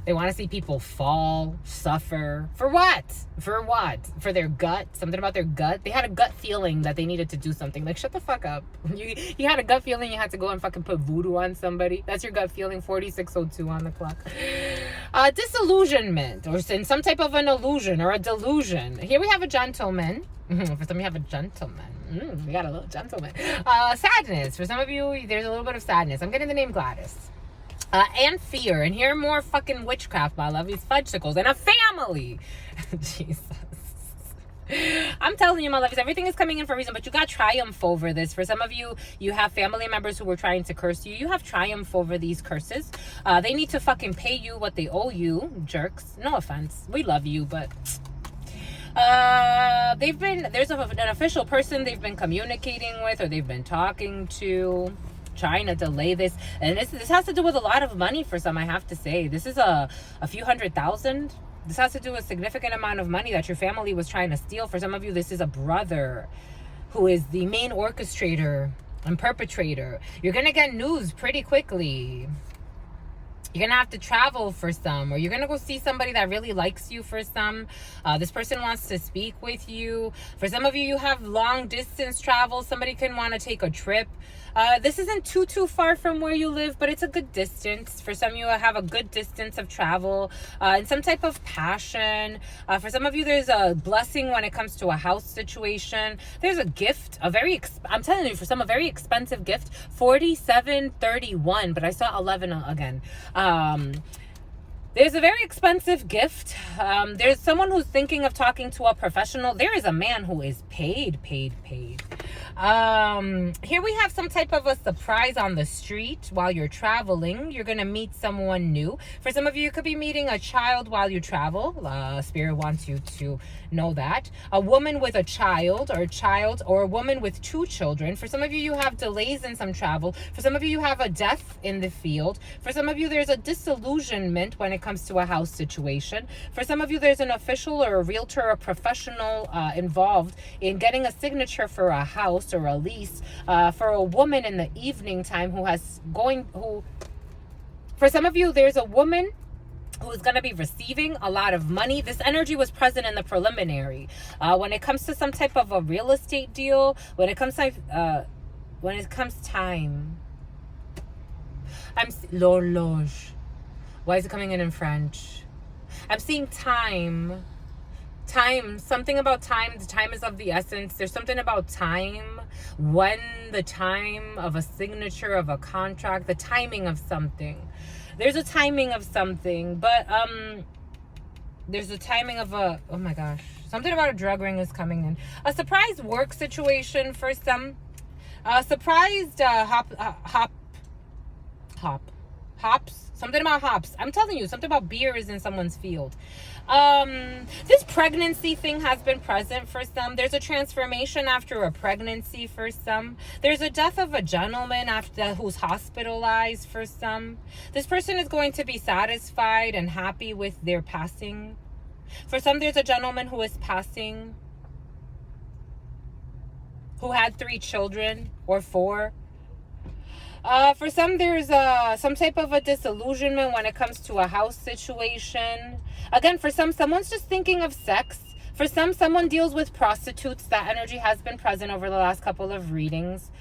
They want to see people fall, suffer. For what? For what? For their gut? Something about their gut? They had a gut feeling that they needed to do something. Like, shut the fuck up. You had a gut feeling you had to go and fucking put voodoo on somebody. That's your gut feeling. 4602 on the clock. Disillusionment, or in some type of an illusion or a delusion. Here we have a gentleman. For some, you have a gentleman. We got a little gentleman. Sadness. For some of you, there's a little bit of sadness. I'm getting the name Gladys. And fear. And here more fucking witchcraft, my love. These fudgesicles. And a family. Jesus. I'm telling you, my loves, everything is coming in for a reason, but you got triumph over this. For some of you, you have family members who were trying to curse you. You have triumph over these curses. They need to fucking pay you what they owe you, jerks. No offense. We love you, but... there's an official person they've been communicating with, or they've been talking to, trying to delay this. And this has to do with a lot of money for some, I have to say. This is a few $100,000. This has to do with a significant amount of money that your family was trying to steal. For some of you, this is a brother who is the main orchestrator and perpetrator. You're going to get news pretty quickly. You're going to have to travel for some, or you're going to go see somebody that really likes you for some. This person wants to speak with you. For some of you, you have long distance travel. Somebody can want to take a trip. This isn't too far from where you live, but it's a good distance. For some of you, have a good distance of travel and some type of passion. For some of you, there's a blessing when it comes to a house situation. There's a gift, I'm telling you, for some, a very expensive gift, 4731, but I saw 11 again. There's a very expensive gift. There's someone who's thinking of talking to a professional. There is a man who is paid. Here we have some type of a surprise on the street while you're traveling. You're going to meet someone new. For some of you, you could be meeting a child while you travel. Spirit wants you to know that. A woman with a child, or a woman with 2 children. For some of you, you have delays in some travel. For some of you, you have a death in the field. For some of you, there's a disillusionment when it comes to a house situation. For some of you, there's an official or a realtor or a professional involved in getting a signature for a house or a lease. For a woman in the evening time for some of you, there's a woman who is going to be receiving a lot of money. This energy was present in the preliminary. When it comes to some type of a real estate deal, when it comes time, I'm l'horloge. Why is it coming in French? I'm seeing time, something about time. The time is of the essence. There's something about time, when the time of a signature of a contract, the timing of something. There's a timing of something, but there's a timing of a, oh my gosh, something about a drug ring is coming in. A surprise work situation for some. Surprised hops. Something about hops. I'm telling you, something about beer is in someone's field. This pregnancy thing has been present for some. There's a transformation after a pregnancy for some. There's a death of a gentleman who's hospitalized for some. This person is going to be satisfied and happy with their passing. For some, there's a gentleman who is passing, who had 3 children or 4. For some, there's some type of a disillusionment when it comes to a house situation. Again, for some, someone's just thinking of sex. For some, someone deals with prostitutes. That energy has been present over the last couple of readings.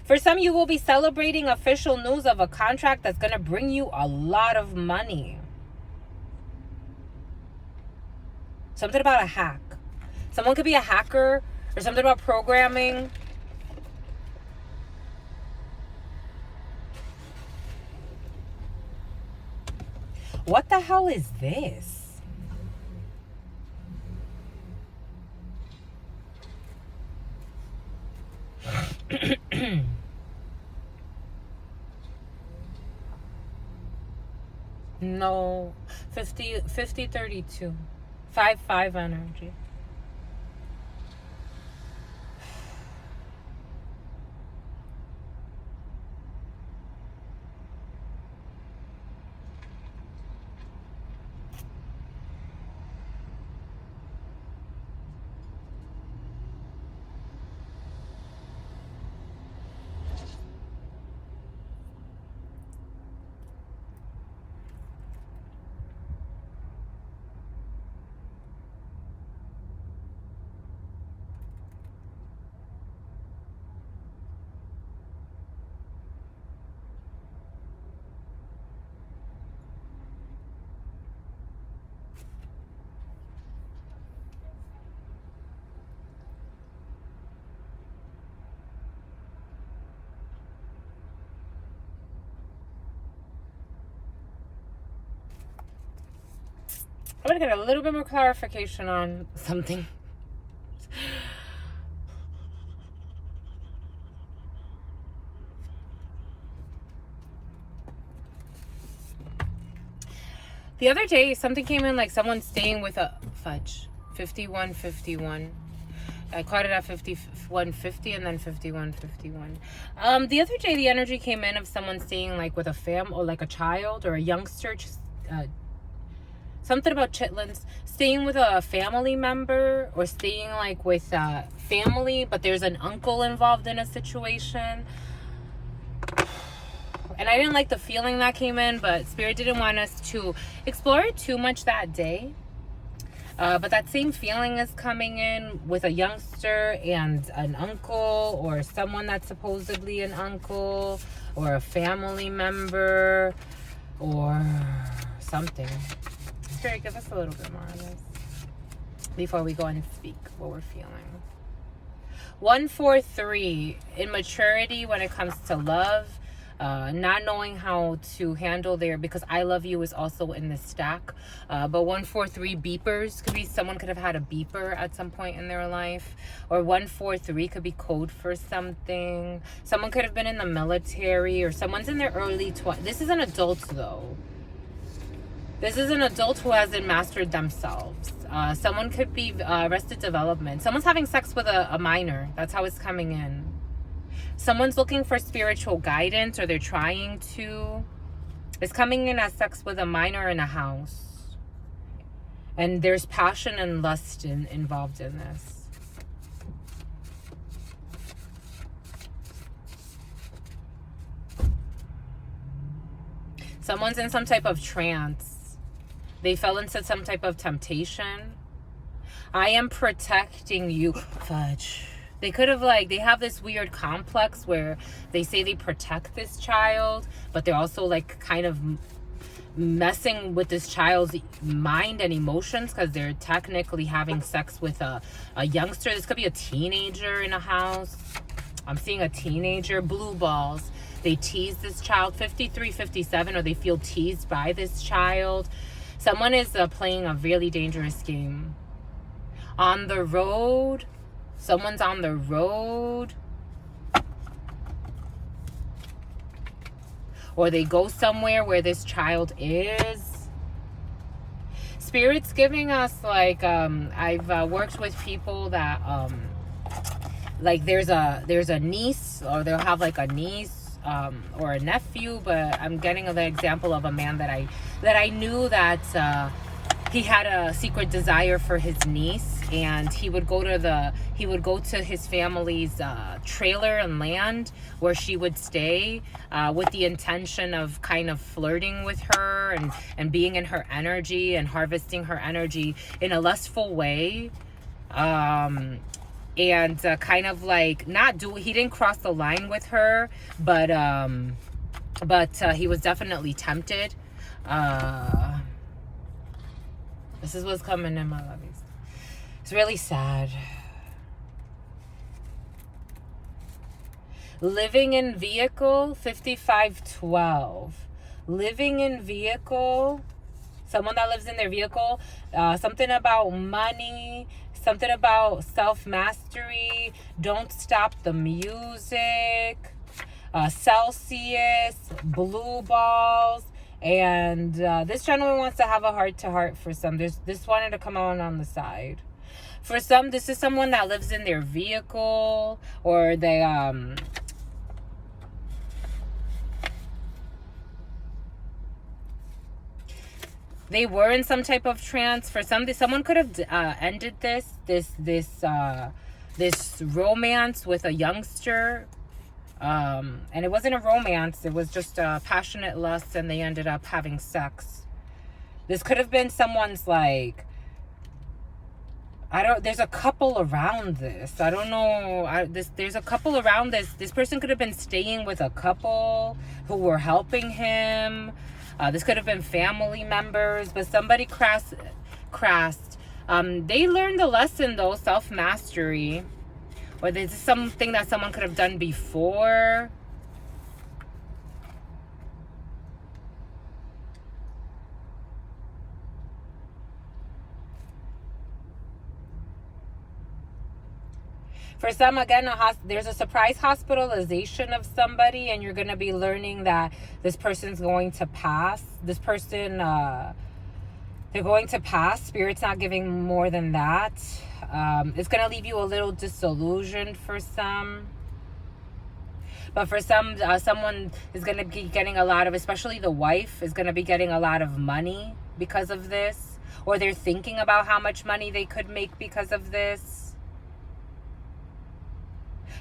For some, you will be celebrating official news of a contract that's going to bring you a lot of money. Something about a hack. Someone could be a hacker, or something about programming. What the hell is this? No, 32. 5 energy. I'm going to get a little bit more clarification on something. The other day, something came in like someone staying with a fudge. 5151. I caught it at 5150 and then 5151. The other day, the energy came in of someone staying like with a fam or like a child or a youngster. Something about chitlins, staying with a family member or staying like with family, but there's an uncle involved in a situation. And I didn't like the feeling that came in, but Spirit didn't want us to explore it too much that day. But that same feeling is coming in with a youngster and an uncle or someone that's supposedly an uncle or a family member or something. Spirit, give us a little bit more on this before we go and speak what we're feeling. 143, immaturity when it comes to love. Not knowing how to handle because I love you is also in this stack. But 143 beepers could be, someone could have had a beeper at some point in their life. Or 143 could be code for something. Someone could have been in the military, or someone's in their early 20s. This is an adult though. This is an adult who hasn't mastered themselves. Someone could be arrested development. Someone's having sex with a minor. That's how it's coming in. Someone's looking for spiritual guidance, or they're trying to. It's coming in as sex with a minor in a house. And there's passion and lust involved in this. Someone's in some type of trance. They fell into some type of temptation. I am protecting you. Fudge. They could have, like, they have this weird complex where they say they protect this child, but they're also, like, kind of messing with this child's mind and emotions because they're technically having sex with a youngster. This could be a teenager in a house. I'm seeing a teenager. Blue balls. They tease this child. 53, 57, or they feel teased by this child. Someone is playing a really dangerous game. On the road. Someone's on the road. Or they go somewhere where this child is. Spirit's giving us, like, I've worked with people that, like, there's a niece, or they'll have, like, a niece, or a nephew, but I'm getting the example of a man that I knew that he had a secret desire for his niece, and he would go to his family's trailer and land where she would stay, with the intention of kind of flirting with her and being in her energy and harvesting her energy in a lustful way, and kind of like he didn't cross the line with her, but he was definitely tempted. This is what's coming in, my lovies. It's really sad. Living in vehicle, 5512. Living in vehicle, someone that lives in their vehicle, something about money, something about self-mastery, don't stop the music, Celsius, blue balls. And this gentleman wants to have a heart-to-heart for some. This wanted to come on the side. For some, this is someone that lives in their vehicle, or they were in some type of trance. For some, someone could have ended this romance with a youngster. And it wasn't a romance, it was just a passionate lust, and they ended up having sex. This could have been someone's, like, there's a couple around this. I don't know. There's a couple around this. This person could have been staying with a couple who were helping him. This could have been family members, but somebody crassed. They learned the lesson, though, self-mastery. Or this is something that someone could have done before. For some, again, there's a surprise hospitalization of somebody, and you're going to be learning that this person's going to pass. This person, they're going to pass. Spirit's not giving more than that. It's going to leave you a little disillusioned for some. But for some, someone is going to be getting a lot of, especially the wife, is going to be getting a lot of money because of this. Or they're thinking about how much money they could make because of this.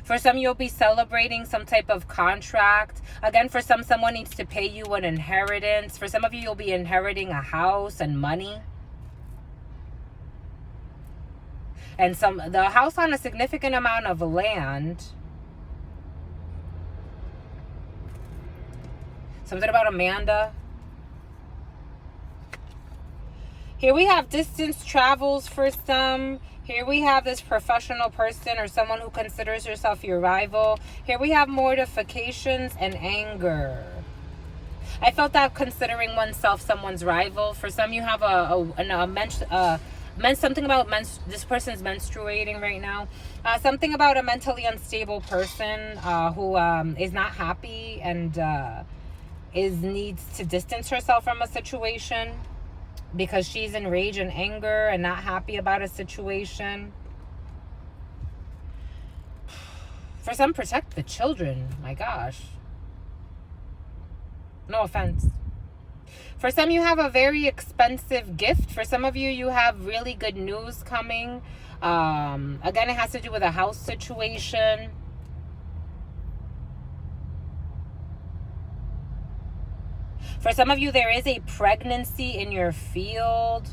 For some, you'll be celebrating some type of contract. Again, for some, someone needs to pay you an inheritance. For some of you, you'll be inheriting a house and money. And the house on a significant amount of land. Something about Amanda. Here we have distance travels for some. Here we have this professional person or someone who considers herself your rival. Here we have mortifications and anger. I felt that considering oneself someone's rival. For some, you have something about this person's menstruating right now. Something about a mentally unstable person who is not happy and needs to distance herself from a situation because she's in rage and anger and not happy about a situation. For some, protect the children. My gosh. No offense. For some, you have a very expensive gift. For some of you, you have really good news coming. Again, it has to do with a house situation. For some of you, there is a pregnancy in your field.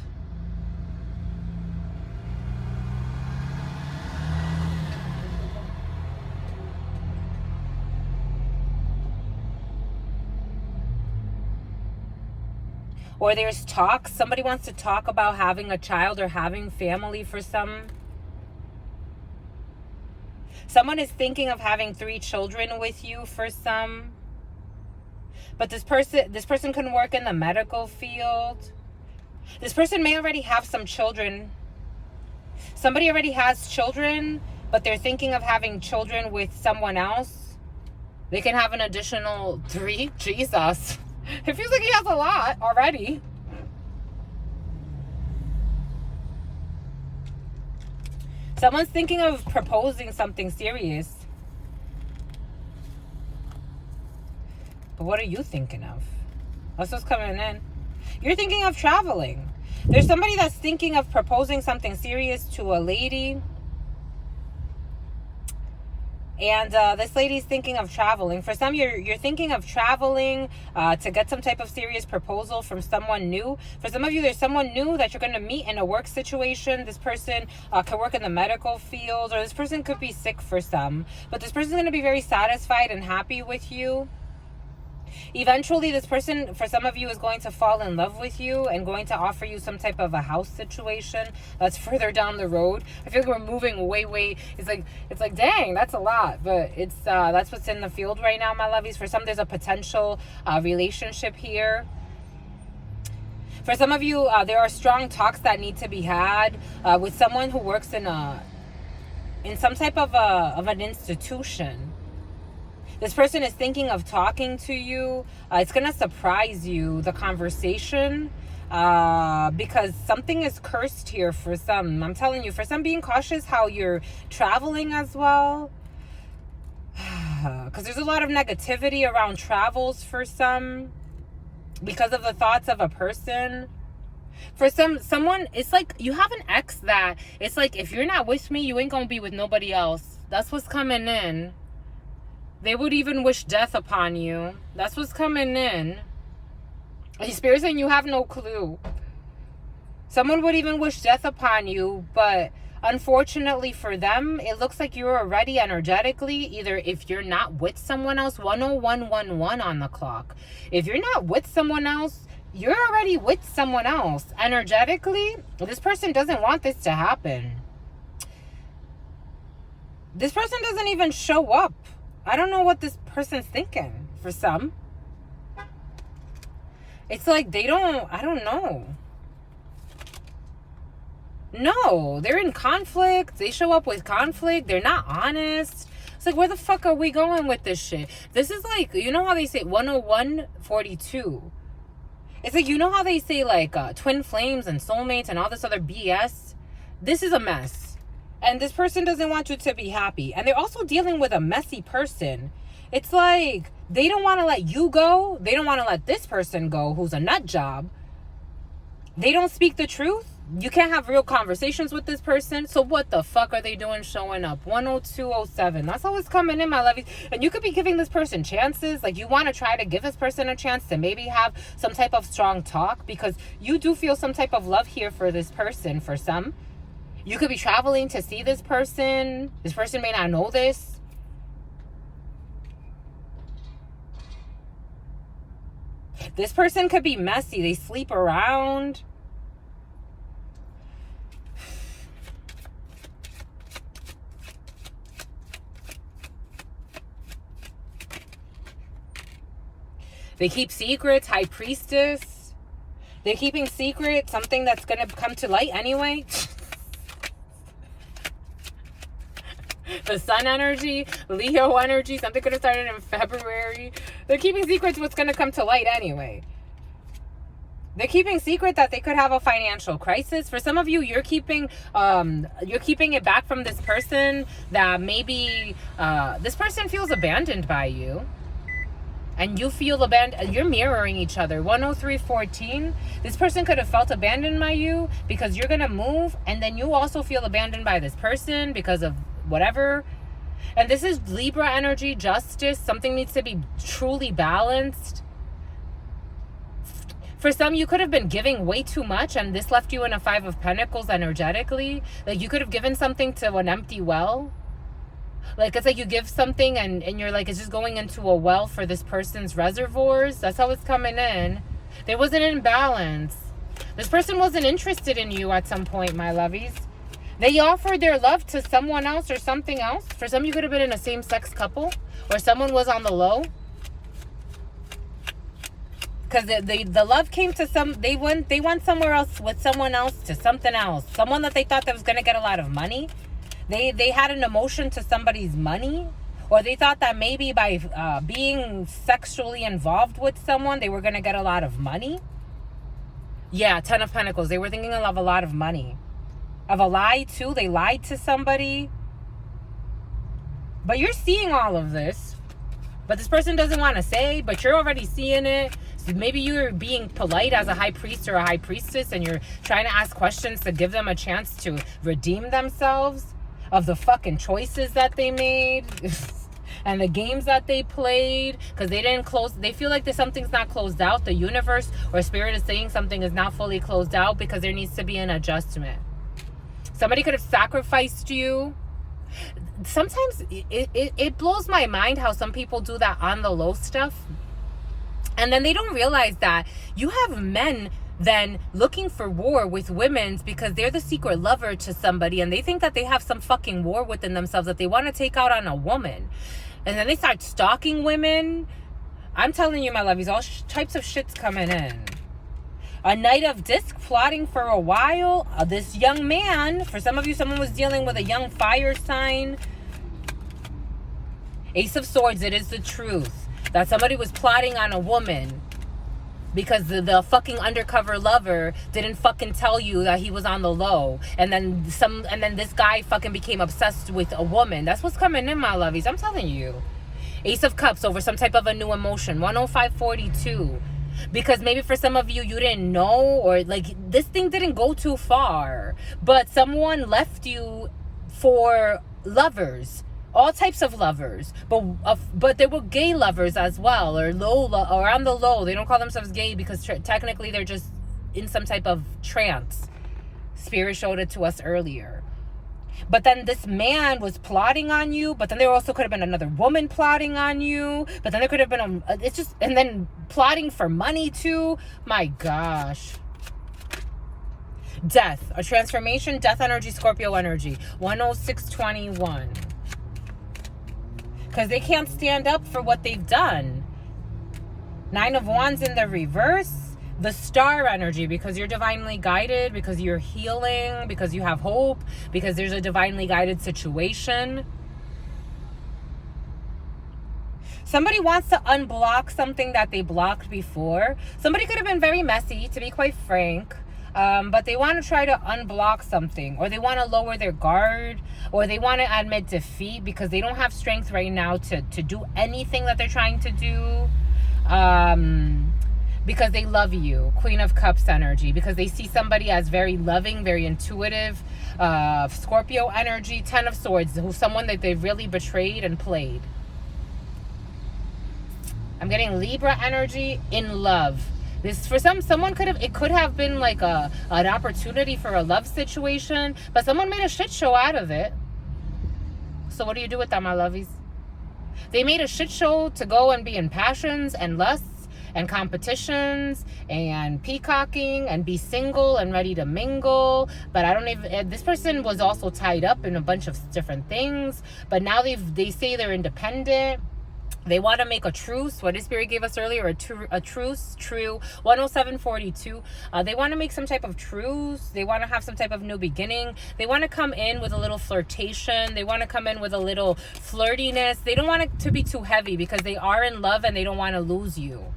Or there's talk. Somebody wants to talk about having a child or having family for some. Someone is thinking of having 3 children with you for some. But this person can work in the medical field. This person may already have some children. Somebody already has children, but they're thinking of having children with someone else. They can have an additional 3. Jesus. It feels like he has a lot already. Someone's thinking of proposing something serious. But what are you thinking of? That's what's coming in. You're thinking of traveling. There's somebody that's thinking of proposing something serious to a lady. And this lady's thinking of traveling. For some, you're thinking of traveling to get some type of serious proposal from someone new. For some of you, there's someone new that you're going to meet in a work situation. This person could work in the medical field, or this person could be sick for some. But this person's going to be very satisfied and happy with you. Eventually, this person, for some of you, is going to fall in love with you and going to offer you some type of a house situation that's further down the road. I feel like we're moving way. It's like, dang, that's a lot. But it's that's what's in the field right now, my lovies. For some, there's a potential relationship here. For some of you, there are strong talks that need to be had with someone who works in some type of an institution. This person is thinking of talking to you. It's going to surprise you, the conversation, because something is cursed here for some. I'm telling you, for some, being cautious how you're traveling as well. Because there's a lot of negativity around travels for some because of the thoughts of a person. For someone, it's like you have an ex that it's like, if you're not with me, you ain't going to be with nobody else. That's what's coming in. They would even wish death upon you. That's what's coming in. The Spirit's saying you have no clue. Someone would even wish death upon you, but unfortunately for them, it looks like you're already energetically, either if you're not with someone else, 10111 on the clock. If you're not with someone else, you're already with someone else. Energetically, this person doesn't want this to happen. This person doesn't even show up. I don't know what this person's thinking for some. It's like I don't know. No, they're in conflict. They show up with conflict. They're not honest. It's like, where the fuck are we going with this shit? This is like, you know how they say 10142? It's like, you know how they say like twin flames and soulmates and all this other BS? This is a mess. And this person doesn't want you to be happy. And they're also dealing with a messy person. It's like, they don't want to let you go. They don't want to let this person go, who's a nut job. They don't speak the truth. You can't have real conversations with this person. So what the fuck are they doing showing up? 10207. That's always coming in, my lovies. And you could be giving this person chances. Like, you want to try to give this person a chance to maybe have some type of strong talk, because you do feel some type of love here for this person for some. You could be traveling to see this person. This person may not know this. This person could be messy. They sleep around. They keep secrets. High Priestess. They're keeping secret something that's going to come to light anyway. The sun energy, Leo energy, something could have started in February. They're keeping secrets what's going to come to light anyway. They're keeping secret that they could have a financial crisis. For some of you, you're keeping it back from this person, that maybe this person feels abandoned by you. and you feel abandoned. You're mirroring each other. 10314. This person could have felt abandoned by you because you're gonna move, and then you also feel abandoned by this person because of whatever. And this is Libra energy, justice. Something needs to be truly balanced. For some, you could have been giving way too much, and this left you in a 5 of Pentacles energetically. Like, you could have given something to an empty well. Like, it's like you give something and you're like, it's just going into a well for this person's reservoirs. That's how it's coming in. There was an imbalance. This person wasn't interested in you at some point, my lovies. They offered their love to someone else or something else. For some, you could have been in a same-sex couple, or someone was on the low. Because the love came to they went somewhere else with someone else to something else. Someone that they thought that was going to get a lot of money. They had an emotion to somebody's money, or they thought that maybe by being sexually involved with someone, they were going to get a lot of money. Yeah, 10 of Pentacles. They were thinking of a lot of money. Of a lie, too. They lied to somebody. But you're seeing all of this. But this person doesn't want to say, but you're already seeing it. So maybe you're being polite as a high priest or a high priestess, and you're trying to ask questions to give them a chance to redeem themselves of the fucking choices that they made and the games that they played, because they didn't close. They feel like something's not closed out. The universe or spirit is saying something is not fully closed out because there needs to be an adjustment. Somebody could have sacrificed you. Sometimes it blows my mind how some people do that on the low stuff, and then they don't realize that you have men then looking for war with women because they're the secret lover to somebody, and they think that they have some fucking war within themselves that they want to take out on a woman, and then they start stalking women. I'm telling you, my lovies, all types of shit's coming in. A Knight of Disc, plotting for a while. This young man, for some of you, someone was dealing with a young fire sign. Ace of Swords, it is the truth that somebody was plotting on a woman because the fucking undercover lover didn't fucking tell you that he was on the low, and then this guy fucking became obsessed with a woman. That's what's coming in, my lovies. I'm telling you. Ace of Cups over some type of a new emotion. 10542. Because maybe for some of you, you didn't know, or like this thing didn't go too far, but someone left you for lovers. All types of lovers, but there were gay lovers as well, or or on the low. They don't call themselves gay because technically they're just in some type of trance. Spirit showed it to us earlier. But then this man was plotting on you, but then there also could have been another woman plotting on you, but then there could have been and then plotting for money too. My gosh. Death, a transformation, death energy, Scorpio energy. 10621. Because they can't stand up for what they've done. 9 of Wands in the reverse. The Star energy, because you're divinely guided, because you're healing, because you have hope, because there's a divinely guided situation. Somebody wants to unblock something that they blocked before. Somebody could have been very messy, to be quite frank. But they want to try to unblock something, or they want to lower their guard, or they want to admit defeat because they don't have strength right now to do anything that they're trying to do, because they love you. Queen of Cups energy, because they see somebody as very loving, very intuitive. Scorpio energy. 10 of Swords, who's someone that they've really betrayed and played. I'm getting Libra energy, in love. This, for someone it could have been like an opportunity for a love situation, but someone made a shit show out of it. So what do you do with that, my lovies? They made a shit show to go and be in passions and lusts and competitions and peacocking and be single and ready to mingle. But I don't even, this person was also tied up in a bunch of different things, but now they say they're independent. They want to make a truce. What Spirit gave us earlier, a truce, true. 10742. They want to make some type of truce. They want to have some type of new beginning. They want to come in with a little flirtation. They want to come in with a little flirtiness. They don't want it to be too heavy because they are in love and they don't want to lose you.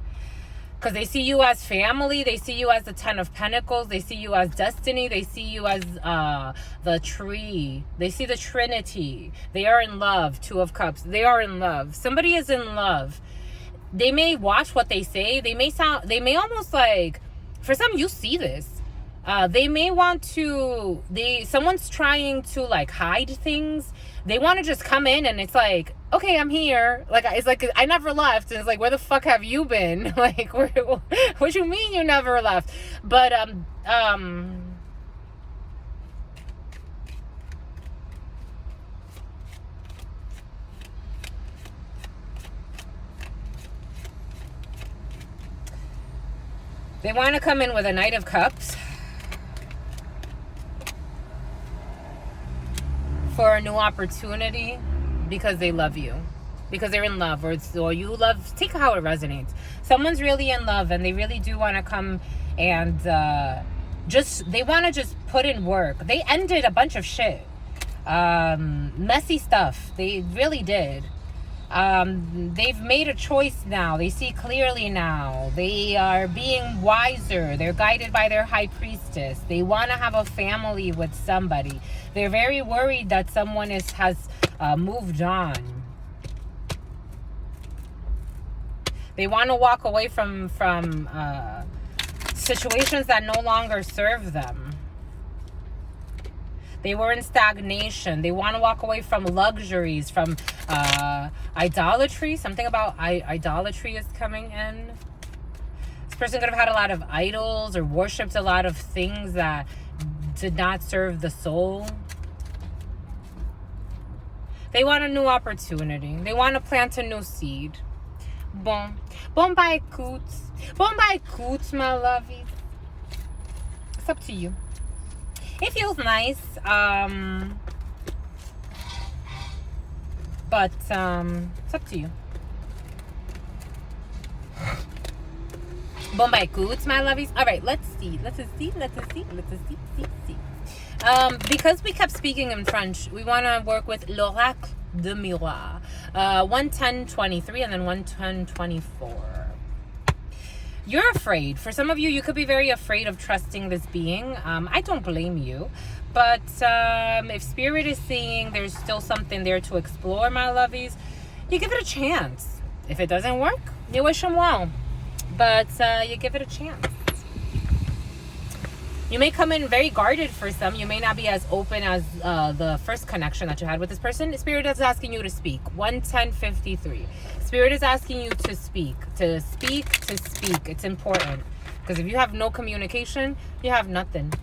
Because they see you as family. They see you as the 10 of Pentacles. They see you as destiny. They see you as the tree. They see the Trinity. They are in love. 2 of Cups. They are in love. Somebody is in love. they may watch what they say. They may almost like, for some, you see this. They may want to, someone's trying to like hide things. They want to just come in and it's like, okay, I'm here. Like, it's like, I never left. And it's like, where the fuck have you been? Like, what you mean you never left? But, they want to come in with a Knight of Cups for a new opportunity because they love you, because they're in love, or you love. Take how it resonates. Someone's really in love and they really do want to come and they want to just put in work. They ended a bunch of shit, messy stuff. They really did. They've made a choice now. They see clearly now. They are being wiser. They're guided by their high priestess. They want to have a family with somebody. They're very worried that someone has moved on. They want to walk away from situations that no longer serve them. They were in stagnation. They want to walk away from luxuries, from idolatry. Something about idolatry is coming in. This person could have had a lot of idols or worshipped a lot of things that did not serve the soul. They want a new opportunity. They want to plant a new seed. Bon bah écoute. Bon bah écoute, my lovies. It's up to you. It feels nice, but it's up to you. Bon bah écoute, my lovies. All right, let's see. Because we kept speaking in French, we want to work with l'oracle de miroir. 110:23 and then 110:24. You're afraid. For some of you, you could be very afraid of trusting this being. I don't blame you. But if Spirit is saying there's still something there to explore, my lovies, you give it a chance. If it doesn't work, you wish them well. But you give it a chance. You may come in very guarded for some. You may not be as open as the first connection that you had with this person. Spirit is asking you to speak. 110:53. Spirit is asking you to speak. It's important. Because if you have no communication, you have nothing.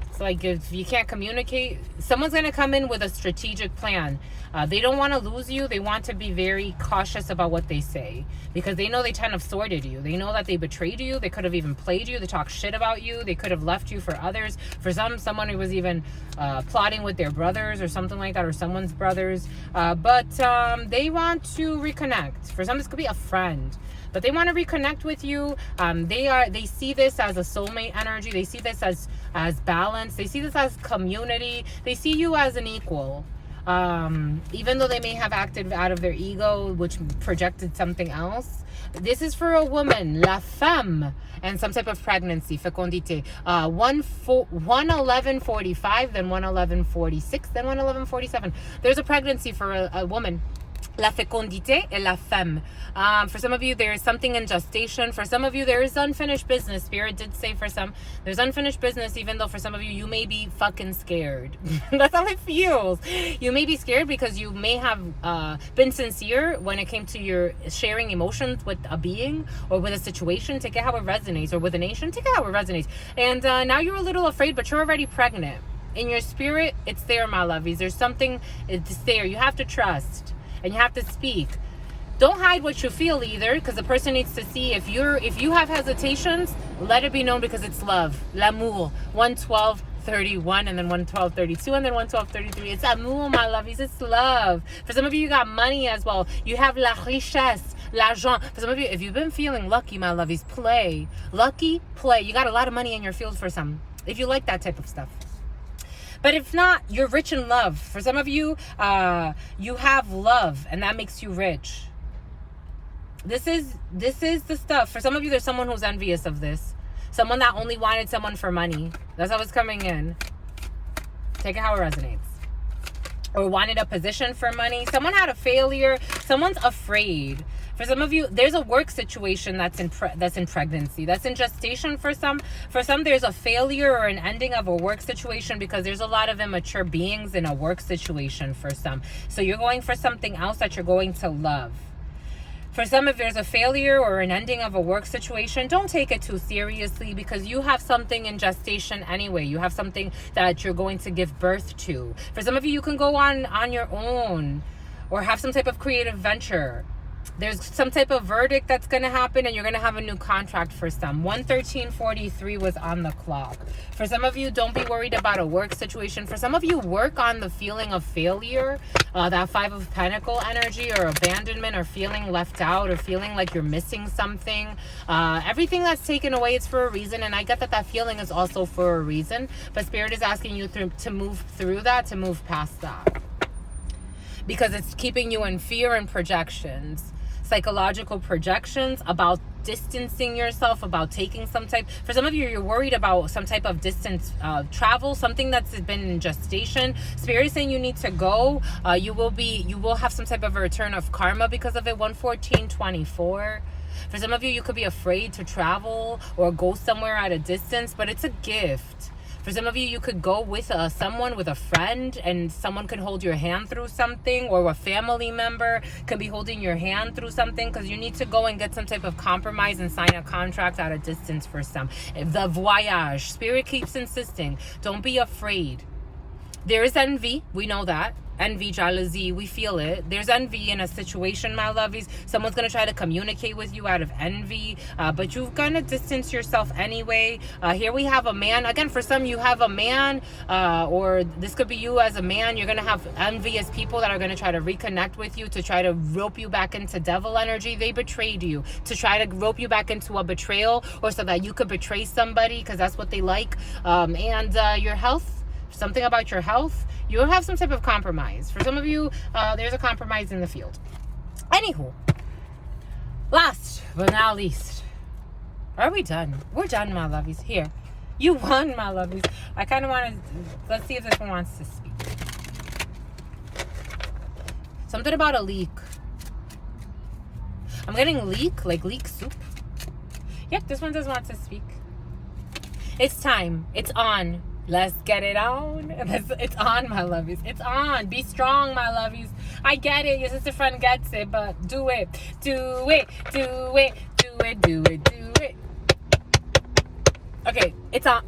It's like if you can't communicate, someone's going to come in with a strategic plan. They don't want to lose you. They want to be very cautious about what they say. Because they know they kind of sorted you. They know that they betrayed you. They could have even played you. They talk shit about you. They could have left you for others. For someone who was even plotting with their brothers or something like that, or someone's brothers. But they want to reconnect. For some, this could be a friend. But they want to reconnect with you. They see this as a soulmate energy. They see this as balance. They see this as community. They see you as an equal. Even though they may have acted out of their ego, which projected something else. This is for a woman, la femme, and some type of pregnancy, fécondité. 1:11:45, then 1:11:46, then 1:11:47. There's a pregnancy for a woman. La fécondité et la femme. For some of you, there is something in gestation. For some of you, there is unfinished business. Spirit did say for some, there's unfinished business, even though for some of you, you may be fucking scared. That's how it feels. You may be scared because you may have been sincere when it came to your sharing emotions with a being or with a situation. Take it how it resonates. Or with a nation. Take it how it resonates. And now you're a little afraid, but you're already pregnant. In your spirit, it's there, my lovies. There's something, it's there. You have to trust. And you have to speak. Don't hide what you feel either, because the person needs to see. If you have hesitations, let it be known, because it's love. L'amour. 1:12:31 and then 1:12:32 and then 1:12:33. It's amour, my lovies. It's love. For some of you, you got money as well. You have la richesse, l'argent. For some of you, if you've been feeling lucky, my lovies, play. Lucky, play. You got a lot of money in your field for some. If you like that type of stuff. But if not, you're rich in love. For some of you, you have love, and that makes you rich. This is the stuff. For some of you, there's someone who's envious of this. Someone that only wanted someone for money. That's how it's coming in. Take it how it resonates. Or wanted a position for money. Someone had a failure. Someone's afraid. For some of you, there's a work situation that's in pregnancy, that's in gestation. For some, there's a failure or an ending of a work situation because there's a lot of immature beings in a work situation for some. So you're going for something else that you're going to love. For some, if there's a failure or an ending of a work situation, don't take it too seriously because you have something in gestation anyway. You have something that you're going to give birth to. For some of you, you can go on your own or have some type of creative venture. There's some type of verdict that's going to happen and you're going to have a new contract for some. 113:43 was on the clock. For some of you, don't be worried about a work situation. For some of you, work on the feeling of failure, that 5 of Pentacle energy, or abandonment, or feeling left out, or feeling like you're missing something. Everything that's taken away is for a reason, and I get that feeling is also for a reason, but Spirit is asking you to move through that, to move past that. Because it's keeping you in fear and projections. Psychological projections about distancing yourself, about taking some type. For some of you, you're worried about some type of distance travel, something that's been in gestation. Spirit is saying you need to go. You will have some type of a return of karma because of it. 114:24. For some of you, you could be afraid to travel or go somewhere at a distance, but it's a gift. For some of you, you could go with someone, with a friend, and someone could hold your hand through something, or a family member could be holding your hand through something, because you need to go and get some type of compromise and sign a contract at a distance for some. The voyage. Spirit keeps insisting, don't be afraid. There is envy. We know that. Envy, jealousy, we feel it. There's envy in a situation, my lovies. Someone's going to try to communicate with you out of envy, but you're going to distance yourself anyway. Here we have a man. Again, for some, you have a man, or this could be you as a man. You're going to have envious people that are going to try to reconnect with you, to try to rope you back into devil energy. They betrayed you, to try to rope you back into a betrayal, or so that you could betray somebody, because that's what they like. And your health, something about your health, you'll have some type of compromise. For some of you, there's a compromise in the field. Anywho, last but not least, are we done? We're done, my lovies. Here, you won, my lovies. I kind of want to, let's see if this one wants to speak. Something about a leak. I'm getting leak, like leek soup. Yep, this one does want to speak. It's time. It's on. Let's get it on. It's on, my lovies. It's on. Be strong, my lovies. I get it. Your sister friend gets it, but do it. Do it. Do it. Do it. Do it. Do it. Okay, it's on.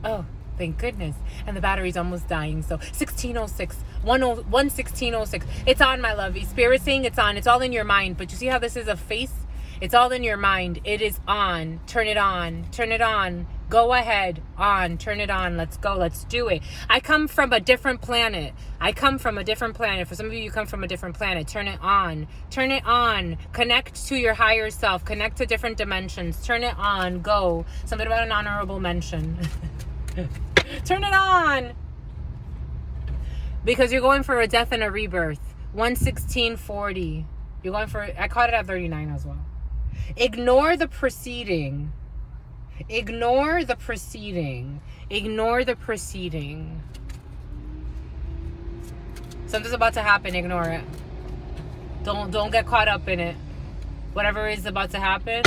Oh, thank goodness. And the battery's almost dying. So 1606. 11606. It's on, my lovies. Spirit saying it's on. It's all in your mind. But you see how this is a face? It's all in your mind. It is on. Turn it on. Turn it on. Go ahead. On. Turn it on. Let's go. Let's do it. I come from a different planet. I come from a different planet. For some of you, you come from a different planet. Turn it on. Turn it on. Connect to your higher self. Connect to different dimensions. Turn it on. Go. Something about an honorable mention. Turn it on. Because you're going for a death and a rebirth. 11640. You're going for, I caught it at 39 as well. Ignore the preceding. Ignore the preceding. Ignore the preceding. Something's about to happen. Ignore it. Don't get caught up in it. Whatever is about to happen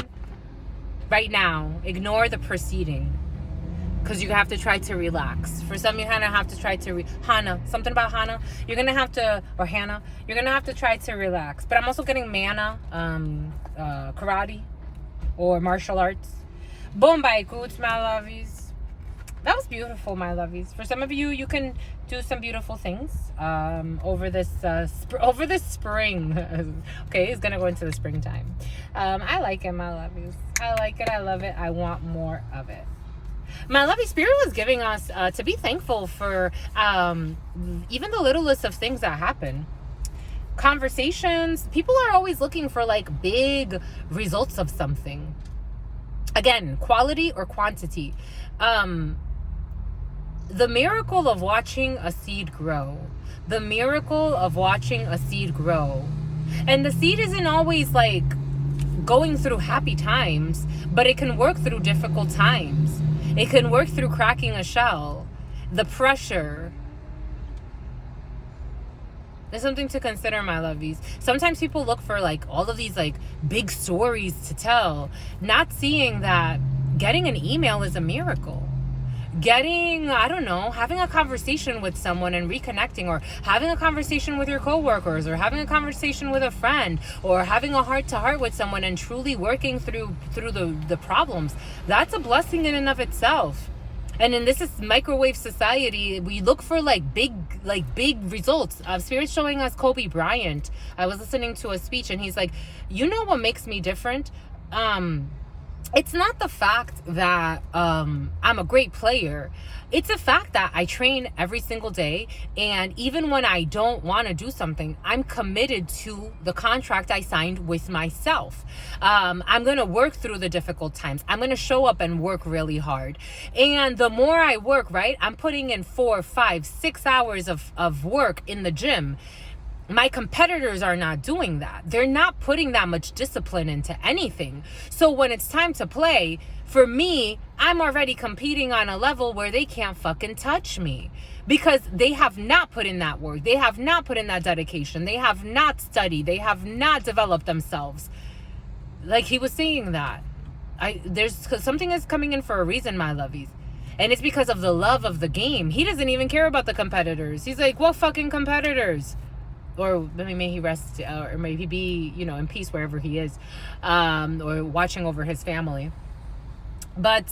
right now, ignore the preceding. Because you have to try to relax. For some, you kind of have to try to Hannah. Something about Hannah. You're gonna have to, or Hannah. You're gonna have to try to relax. But I'm also getting mana, karate, or martial arts. Boom, by goods, my lovies. That was beautiful, my lovies. For some of you, you can do some beautiful things over this spring. Okay, it's gonna go into the springtime. I like it, my lovies. I like it. I love it. I want more of it. My lovely Spirit was giving us to be thankful for even the littlest of things that happen. Conversations. People are always looking for like big results of something. Again, quality or quantity. The miracle of watching a seed grow. The miracle of watching a seed grow. And the seed isn't always like going through happy times, but it can work through difficult times. It can work through cracking a shell, the pressure. There's something to consider, my lovies. Sometimes people look for like all of these like big stories to tell, not seeing that getting an email is a miracle. Getting, I don't know, having a conversation with someone and reconnecting, or having a conversation with your coworkers, or having a conversation with a friend, or having a heart-to-heart with someone and truly working through the problems, that's a blessing in and of itself. And in this is microwave society, we look for like big results. Spirit's showing us Kobe Bryant. I was listening to a speech and he's like, you know what makes me different? It's not the fact that I'm a great player. It's the fact that I train every single day. And even when I don't want to do something, I'm committed to the contract I signed with myself. I'm going to work through the difficult times. I'm going to show up and work really hard. And the more I work, right, I'm putting in 4, 5, 6 hours of work in the gym. My competitors are not doing that. They're not putting that much discipline into anything. So when it's time to play, for me, I'm already competing on a level where they can't fucking touch me, because they have not put in that work. They have not put in that dedication. They have not studied. They have not developed themselves. Like he was saying that. There's something is coming in for a reason, my lovies. And it's because of the love of the game. He doesn't even care about the competitors. He's like, what fucking competitors? Or may he rest, or may he be, you know, in peace wherever he is, or watching over his family. But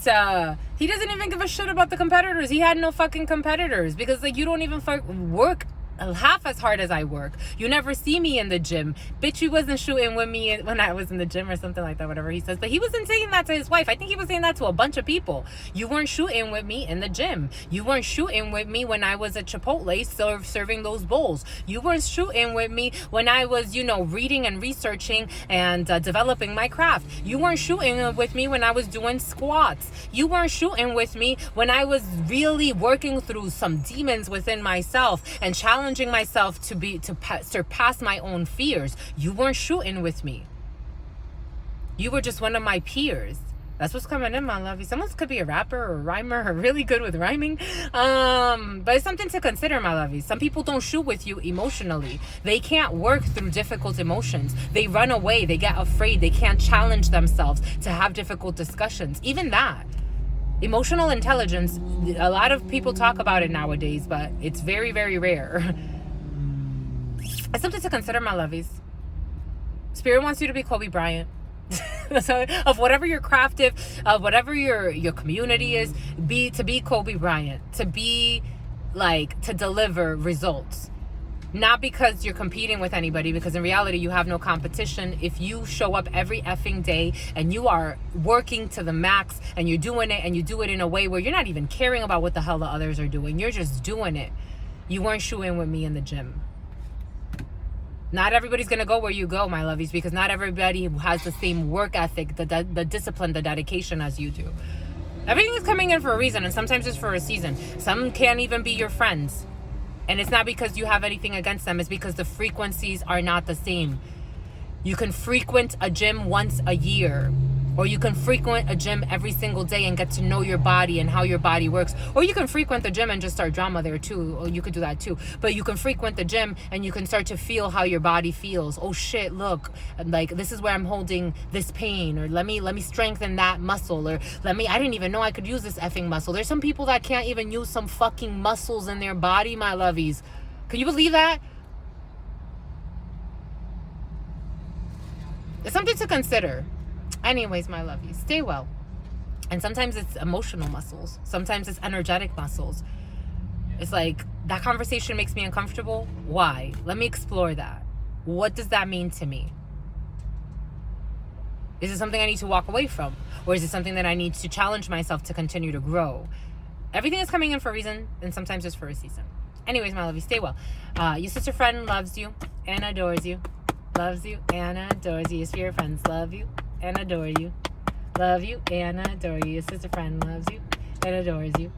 he doesn't even give a shit about the competitors. He had no fucking competitors, because like you don't even work half as hard as I work. You never see me in the gym. Bitch, you wasn't shooting with me when I was in the gym or something like that, whatever he says. But he wasn't saying that to his wife. I think he was saying that to a bunch of people. You weren't shooting with me in the gym. You weren't shooting with me when I was at Chipotle serving those bowls. You weren't shooting with me when I was, you know, reading and researching and developing my craft. You weren't shooting with me when I was doing squats. You weren't shooting with me when I was really working through some demons within myself and challenging myself to surpass my own fears. You weren't shooting with me. You were just one of my peers. That's what's coming in, my lovey. Someone could be a rapper or a rhymer or really good with rhyming. But it's something to consider, my lovey. Some people don't shoot with you emotionally. They can't work through difficult emotions. They run away. They get afraid. They can't challenge themselves to have difficult discussions. Even that. Emotional intelligence, a lot of people talk about it nowadays, but it's very, very rare. It's something to consider, my lovies. Spirit wants you to be Kobe Bryant. So, of whatever your craft is, of whatever your community is, to be Kobe Bryant, to be like, to deliver results. Not because you're competing with anybody, because in reality you have no competition. If you show up every effing day and you are working to the max and you're doing it, and you do it in a way where you're not even caring about what the hell the others are doing, you're just doing it. You weren't shooing with me in the gym. Not everybody's gonna go where you go, my lovies, because not everybody has the same work ethic, the discipline, the dedication as you do. Everything is coming in for a reason, and sometimes it's for a season. Some can't even be your friends. And it's not because you have anything against them. It's because the frequencies are not the same. You can frequent a gym once a year. Or you can frequent a gym every single day and get to know your body and how your body works. Or you can frequent the gym and just start drama there too. Or you could do that too. But you can frequent the gym and you can start to feel how your body feels. Oh shit, look, like this is where I'm holding this pain. Or let me strengthen that muscle. Or I didn't even know I could use this effing muscle. There's some people that can't even use some fucking muscles in their body, my lovies. Can you believe that? It's something to consider. Anyways, my lovies, stay well. And sometimes it's emotional muscles. Sometimes it's energetic muscles. It's like, that conversation makes me uncomfortable. Why? Let me explore that. What does that mean to me? Is it something I need to walk away from? Or is it something that I need to challenge myself to continue to grow? Everything is coming in for a reason, and sometimes it's for a season. Anyways, my lovies, stay well. Your sister friend loves you and adores you. Loves you and adores you. Your spirit friends love you and adore you. Love you and adore you. Your sister friend loves you and adores you.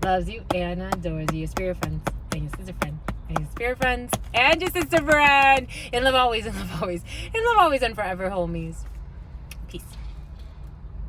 Loves you and adores you. Your spirit friends and your sister friend and your spirit friends and your sister friend. In love always, in love always. In love always and forever, homies. Peace.